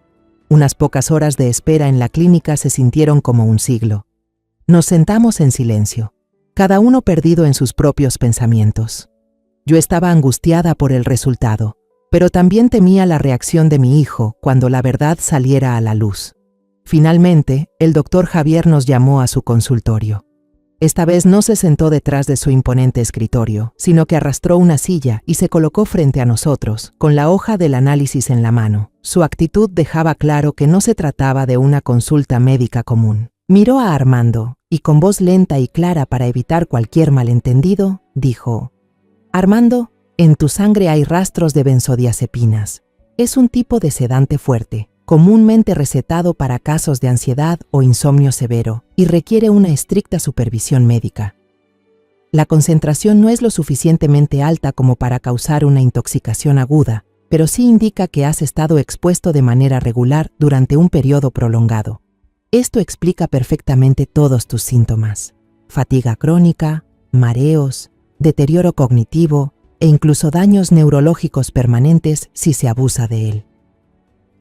Unas pocas horas de espera en la clínica se sintieron como un siglo. Nos sentamos en silencio, cada uno perdido en sus propios pensamientos. Yo estaba angustiada por el resultado, pero también temía la reacción de mi hijo cuando la verdad saliera a la luz. Finalmente, el doctor Javier nos llamó a su consultorio. Esta vez no se sentó detrás de su imponente escritorio, sino que arrastró una silla y se colocó frente a nosotros, con la hoja del análisis en la mano. Su actitud dejaba claro que no se trataba de una consulta médica común. Miró a Armando y con voz lenta y clara para evitar cualquier malentendido, dijo: Armando, en tu sangre hay rastros de benzodiazepinas. Es un tipo de sedante fuerte, comúnmente recetado para casos de ansiedad o insomnio severo, y requiere una estricta supervisión médica. La concentración no es lo suficientemente alta como para causar una intoxicación aguda, pero sí indica que has estado expuesto de manera regular durante un periodo prolongado. Esto explica perfectamente todos tus síntomas: fatiga crónica, mareos, deterioro cognitivo e incluso daños neurológicos permanentes si se abusa de él.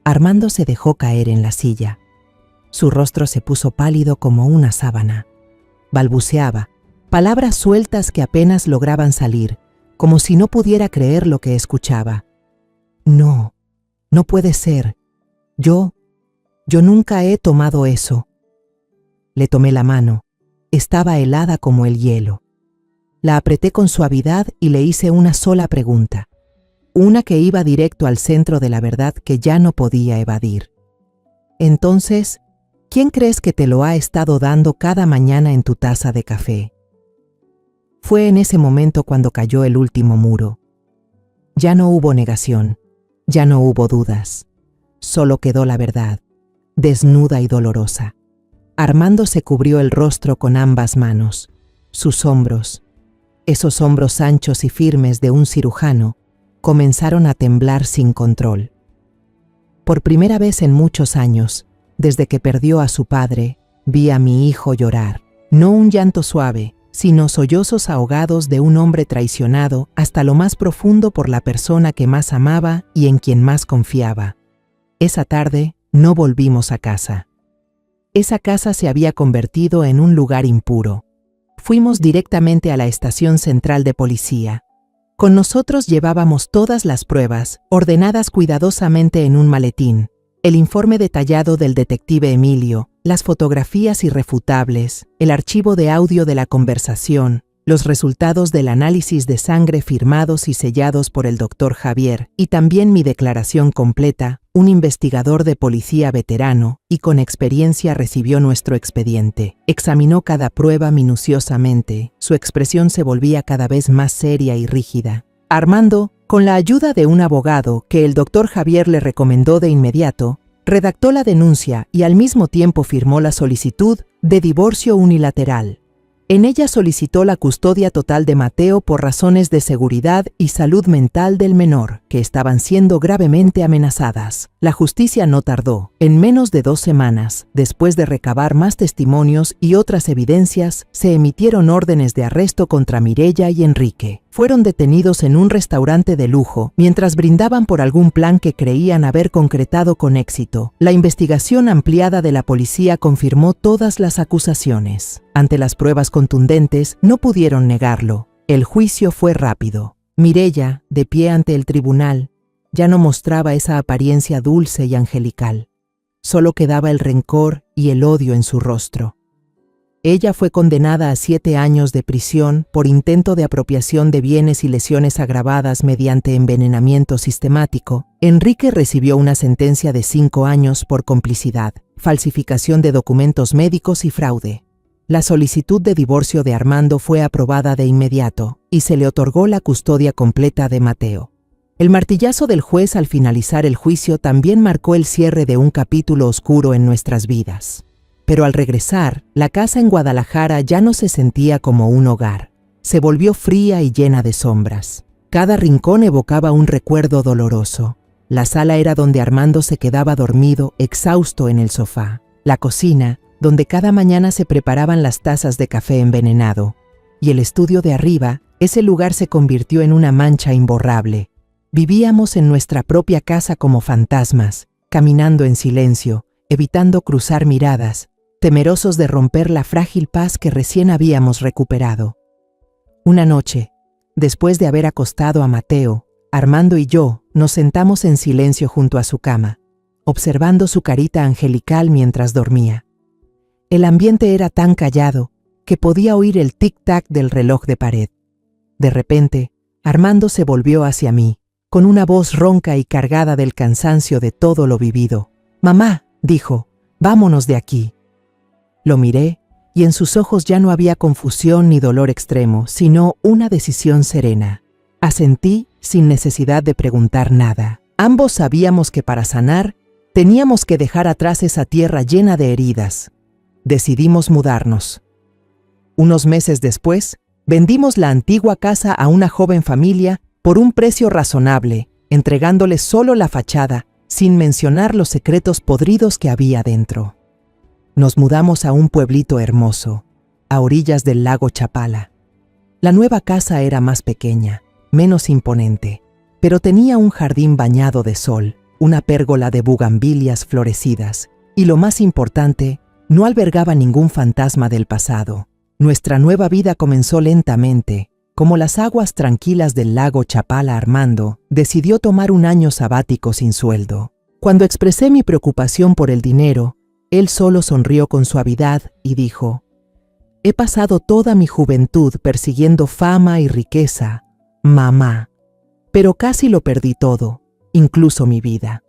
Armando se dejó caer en la silla. Su rostro se puso pálido como una sábana. Balbuceaba, palabras sueltas que apenas lograban salir, como si no pudiera creer lo que escuchaba. No, no puede ser. Yo nunca he tomado eso. Le tomé la mano. Estaba helada como el hielo. La apreté con suavidad y le hice una sola pregunta. Una que iba directo al centro de la verdad que ya no podía evadir. Entonces, ¿quién crees que te lo ha estado dando cada mañana en tu taza de café? Fue en ese momento cuando cayó el último muro. Ya no hubo negación, ya no hubo dudas. Solo quedó la verdad, desnuda y dolorosa. Armando se cubrió el rostro con ambas manos. Sus hombros, esos hombros anchos y firmes de un cirujano, comenzaron a temblar sin control. Por primera vez en muchos años, desde que perdió a su padre, vi a mi hijo llorar. No un llanto suave, sino sollozos ahogados de un hombre traicionado hasta lo más profundo por la persona que más amaba y en quien más confiaba. Esa tarde no volvimos a casa. Esa casa se había convertido en un lugar impuro. Fuimos directamente a la estación central de policía. Con nosotros llevábamos todas las pruebas, ordenadas cuidadosamente en un maletín, el informe detallado del detective Emilio, las fotografías irrefutables, el archivo de audio de la conversación, los resultados del análisis de sangre firmados y sellados por el doctor Javier, y también mi declaración completa. Un investigador de policía veterano y con experiencia recibió nuestro expediente. Examinó cada prueba minuciosamente. Su expresión se volvía cada vez más seria y rígida. Armando, con la ayuda de un abogado que el doctor Javier le recomendó de inmediato, redactó la denuncia y al mismo tiempo firmó la solicitud de divorcio unilateral. En ella solicitó la custodia total de Mateo por razones de seguridad y salud mental del menor, que estaban siendo gravemente amenazadas. La justicia no tardó. En menos de 2 semanas, después de recabar más testimonios y otras evidencias, se emitieron órdenes de arresto contra Mireya y Enrique. Fueron detenidos en un restaurante de lujo mientras brindaban por algún plan que creían haber concretado con éxito. La investigación ampliada de la policía confirmó todas las acusaciones. Ante las pruebas contundentes, no pudieron negarlo. El juicio fue rápido. Mireya, de pie ante el tribunal, ya no mostraba esa apariencia dulce y angelical. Solo quedaba el rencor y el odio en su rostro. Ella fue condenada a 7 años de prisión por intento de apropiación de bienes y lesiones agravadas mediante envenenamiento sistemático. Enrique recibió una sentencia de 5 años por complicidad, falsificación de documentos médicos y fraude. La solicitud de divorcio de Armando fue aprobada de inmediato y se le otorgó la custodia completa de Mateo. El martillazo del juez al finalizar el juicio también marcó el cierre de un capítulo oscuro en nuestras vidas. Pero al regresar, la casa en Guadalajara ya no se sentía como un hogar. Se volvió fría y llena de sombras. Cada rincón evocaba un recuerdo doloroso. La sala era donde Armando se quedaba dormido, exhausto en el sofá. La cocina, donde cada mañana se preparaban las tazas de café envenenado. Y el estudio de arriba, ese lugar se convirtió en una mancha imborrable. Vivíamos en nuestra propia casa como fantasmas, caminando en silencio, evitando cruzar miradas, temerosos de romper la frágil paz que recién habíamos recuperado. Una noche, después de haber acostado a Mateo, Armando y yo nos sentamos en silencio junto a su cama, observando su carita angelical mientras dormía. El ambiente era tan callado que podía oír el tic-tac del reloj de pared. De repente, Armando se volvió hacia mí, con una voz ronca y cargada del cansancio de todo lo vivido. «Mamá», dijo, «vámonos de aquí». Lo miré y en sus ojos ya no había confusión ni dolor extremo, sino una decisión serena. Asentí sin necesidad de preguntar nada. Ambos sabíamos que para sanar teníamos que dejar atrás esa tierra llena de heridas. Decidimos mudarnos. Unos meses después, vendimos la antigua casa a una joven familia por un precio razonable, entregándoles solo la fachada, sin mencionar los secretos podridos que había dentro. Nos mudamos a un pueblito hermoso, a orillas del lago Chapala. La nueva casa era más pequeña, menos imponente, pero tenía un jardín bañado de sol, una pérgola de bugambilias florecidas, y lo más importante, no albergaba ningún fantasma del pasado. Nuestra nueva vida comenzó lentamente, Como las aguas tranquilas del lago Chapala, Armando decidió tomar un año sabático sin sueldo. Cuando expresé mi preocupación por el dinero, él solo sonrió con suavidad y dijo: «He pasado toda mi juventud persiguiendo fama y riqueza, mamá, pero casi lo perdí todo, incluso mi vida.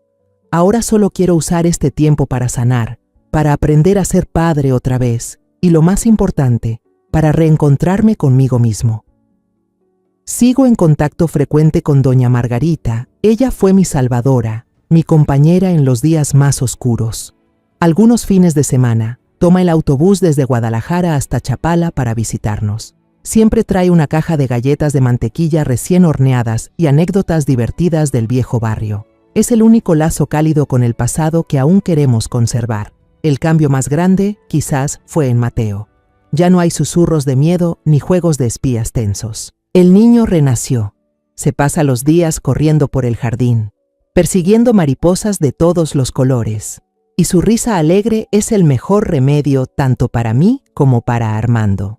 Ahora solo quiero usar este tiempo para sanar, para aprender a ser padre otra vez y, lo más importante, para reencontrarme conmigo mismo». Sigo en contacto frecuente con doña Margarita. Ella fue mi salvadora, mi compañera en los días más oscuros. Algunos fines de semana, toma el autobús desde Guadalajara hasta Chapala para visitarnos. Siempre trae una caja de galletas de mantequilla recién horneadas y anécdotas divertidas del viejo barrio. Es el único lazo cálido con el pasado que aún queremos conservar. El cambio más grande, quizás, fue en Mateo. Ya no hay susurros de miedo ni juegos de espías tensos. El niño renació. Se pasa los días corriendo por el jardín, persiguiendo mariposas de todos los colores. Y su risa alegre es el mejor remedio tanto para mí como para Armando.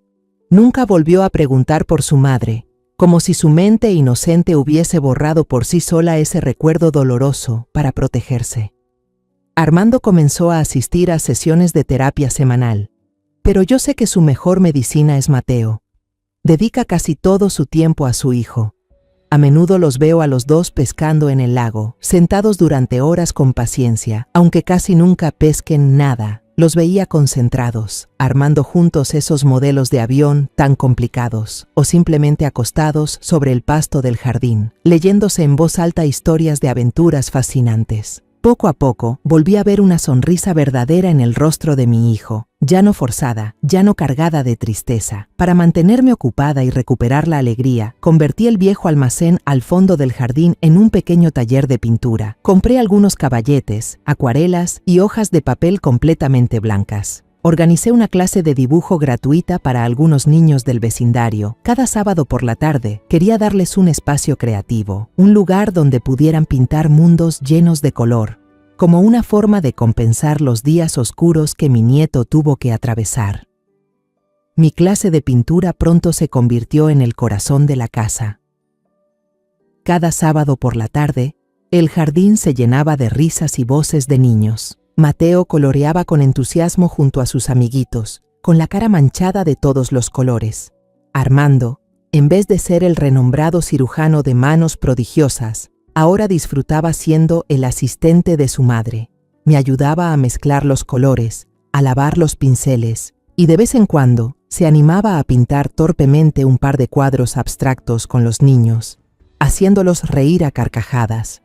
Nunca volvió a preguntar por su madre, como si su mente inocente hubiese borrado por sí sola ese recuerdo doloroso para protegerse. Armando comenzó a asistir a sesiones de terapia semanal, pero yo sé que su mejor medicina es Mateo. Dedica casi todo su tiempo a su hijo. A menudo los veo a los dos pescando en el lago, sentados durante horas con paciencia, aunque casi nunca pesquen nada. Los veía concentrados, armando juntos esos modelos de avión tan complicados, o simplemente acostados sobre el pasto del jardín, leyéndose en voz alta historias de aventuras fascinantes. Poco a poco, volví a ver una sonrisa verdadera en el rostro de mi hijo, ya no forzada, ya no cargada de tristeza. Para mantenerme ocupada y recuperar la alegría, convertí el viejo almacén al fondo del jardín en un pequeño taller de pintura. Compré algunos caballetes, acuarelas y hojas de papel completamente blancas. Organicé una clase de dibujo gratuita para algunos niños del vecindario. Cada sábado por la tarde quería darles un espacio creativo, un lugar donde pudieran pintar mundos llenos de color, como una forma de compensar los días oscuros que mi nieto tuvo que atravesar. Mi clase de pintura pronto se convirtió en el corazón de la casa. Cada sábado por la tarde, el jardín se llenaba de risas y voces de niños. Mateo coloreaba con entusiasmo junto a sus amiguitos, con la cara manchada de todos los colores. Armando, en vez de ser el renombrado cirujano de manos prodigiosas, ahora disfrutaba siendo el asistente de su madre. Me ayudaba a mezclar los colores, a lavar los pinceles, y de vez en cuando se animaba a pintar torpemente un par de cuadros abstractos con los niños, haciéndolos reír a carcajadas.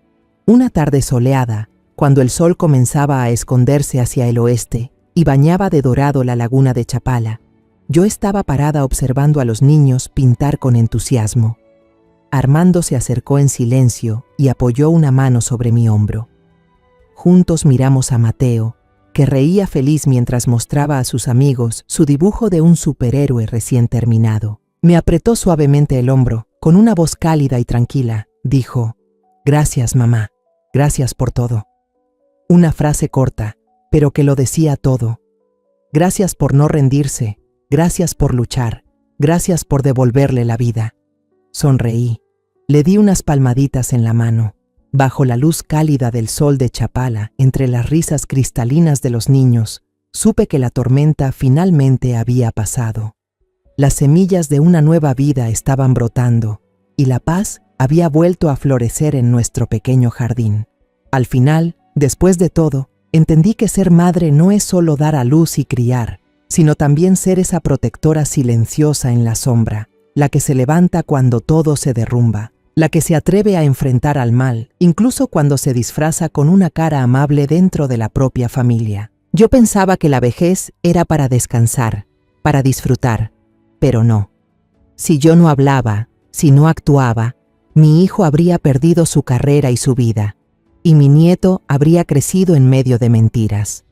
Una tarde soleada, cuando el sol comenzaba a esconderse hacia el oeste y bañaba de dorado la laguna de Chapala, yo estaba parada observando a los niños pintar con entusiasmo. Armando se acercó en silencio y apoyó una mano sobre mi hombro. Juntos miramos a Mateo, que reía feliz mientras mostraba a sus amigos su dibujo de un superhéroe recién terminado. Me apretó suavemente el hombro, con una voz cálida y tranquila. Dijo: «Gracias, mamá. Gracias por todo». Una frase corta, pero que lo decía todo. Gracias por no rendirse, gracias por luchar, gracias por devolverle la vida. Sonreí. Le di unas palmaditas en la mano. Bajo la luz cálida del sol de Chapala, entre las risas cristalinas de los niños, supe que la tormenta finalmente había pasado. Las semillas de una nueva vida estaban brotando, y la paz había vuelto a florecer en nuestro pequeño jardín. Al final, después de todo, entendí que ser madre no es solo dar a luz y criar, sino también ser esa protectora silenciosa en la sombra, la que se levanta cuando todo se derrumba, la que se atreve a enfrentar al mal, incluso cuando se disfraza con una cara amable dentro de la propia familia. Yo pensaba que la vejez era para descansar, para disfrutar, pero no. Si yo no hablaba, si no actuaba, mi hijo habría perdido su carrera y su vida, y mi nieto habría crecido en medio de mentiras.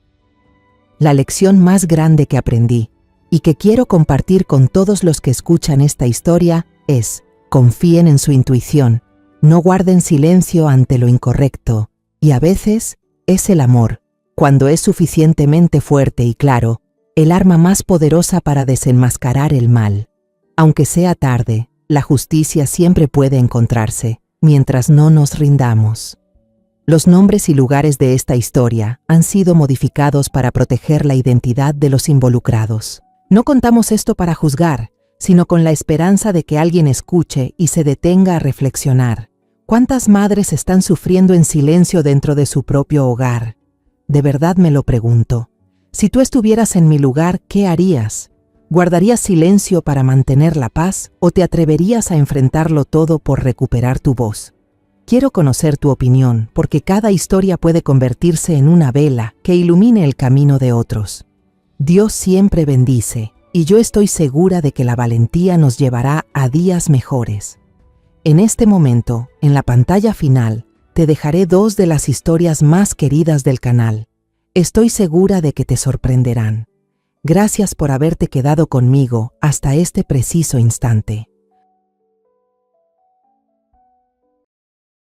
La lección más grande que aprendí, y que quiero compartir con todos los que escuchan esta historia, es: confíen en su intuición, no guarden silencio ante lo incorrecto, y a veces es el amor, cuando es suficientemente fuerte y claro, el arma más poderosa para desenmascarar el mal. Aunque sea tarde, La justicia siempre puede encontrarse, mientras no nos rindamos. Los nombres y lugares de esta historia han sido modificados para proteger la identidad de los involucrados. No contamos esto para juzgar, sino con la esperanza de que alguien escuche y se detenga a reflexionar. ¿Cuántas madres están sufriendo en silencio dentro de su propio hogar? De verdad me lo pregunto. Si tú estuvieras en mi lugar, ¿qué harías? ¿Guardarías silencio para mantener la paz o te atreverías a enfrentarlo todo por recuperar tu voz? Quiero conocer tu opinión, porque cada historia puede convertirse en una vela que ilumine el camino de otros. Dios siempre bendice, y yo estoy segura de que la valentía nos llevará a días mejores. En este momento, en la pantalla final, te dejaré 2 de las historias más queridas del canal. Estoy segura de que te sorprenderán. Gracias por haberte quedado conmigo hasta este preciso instante.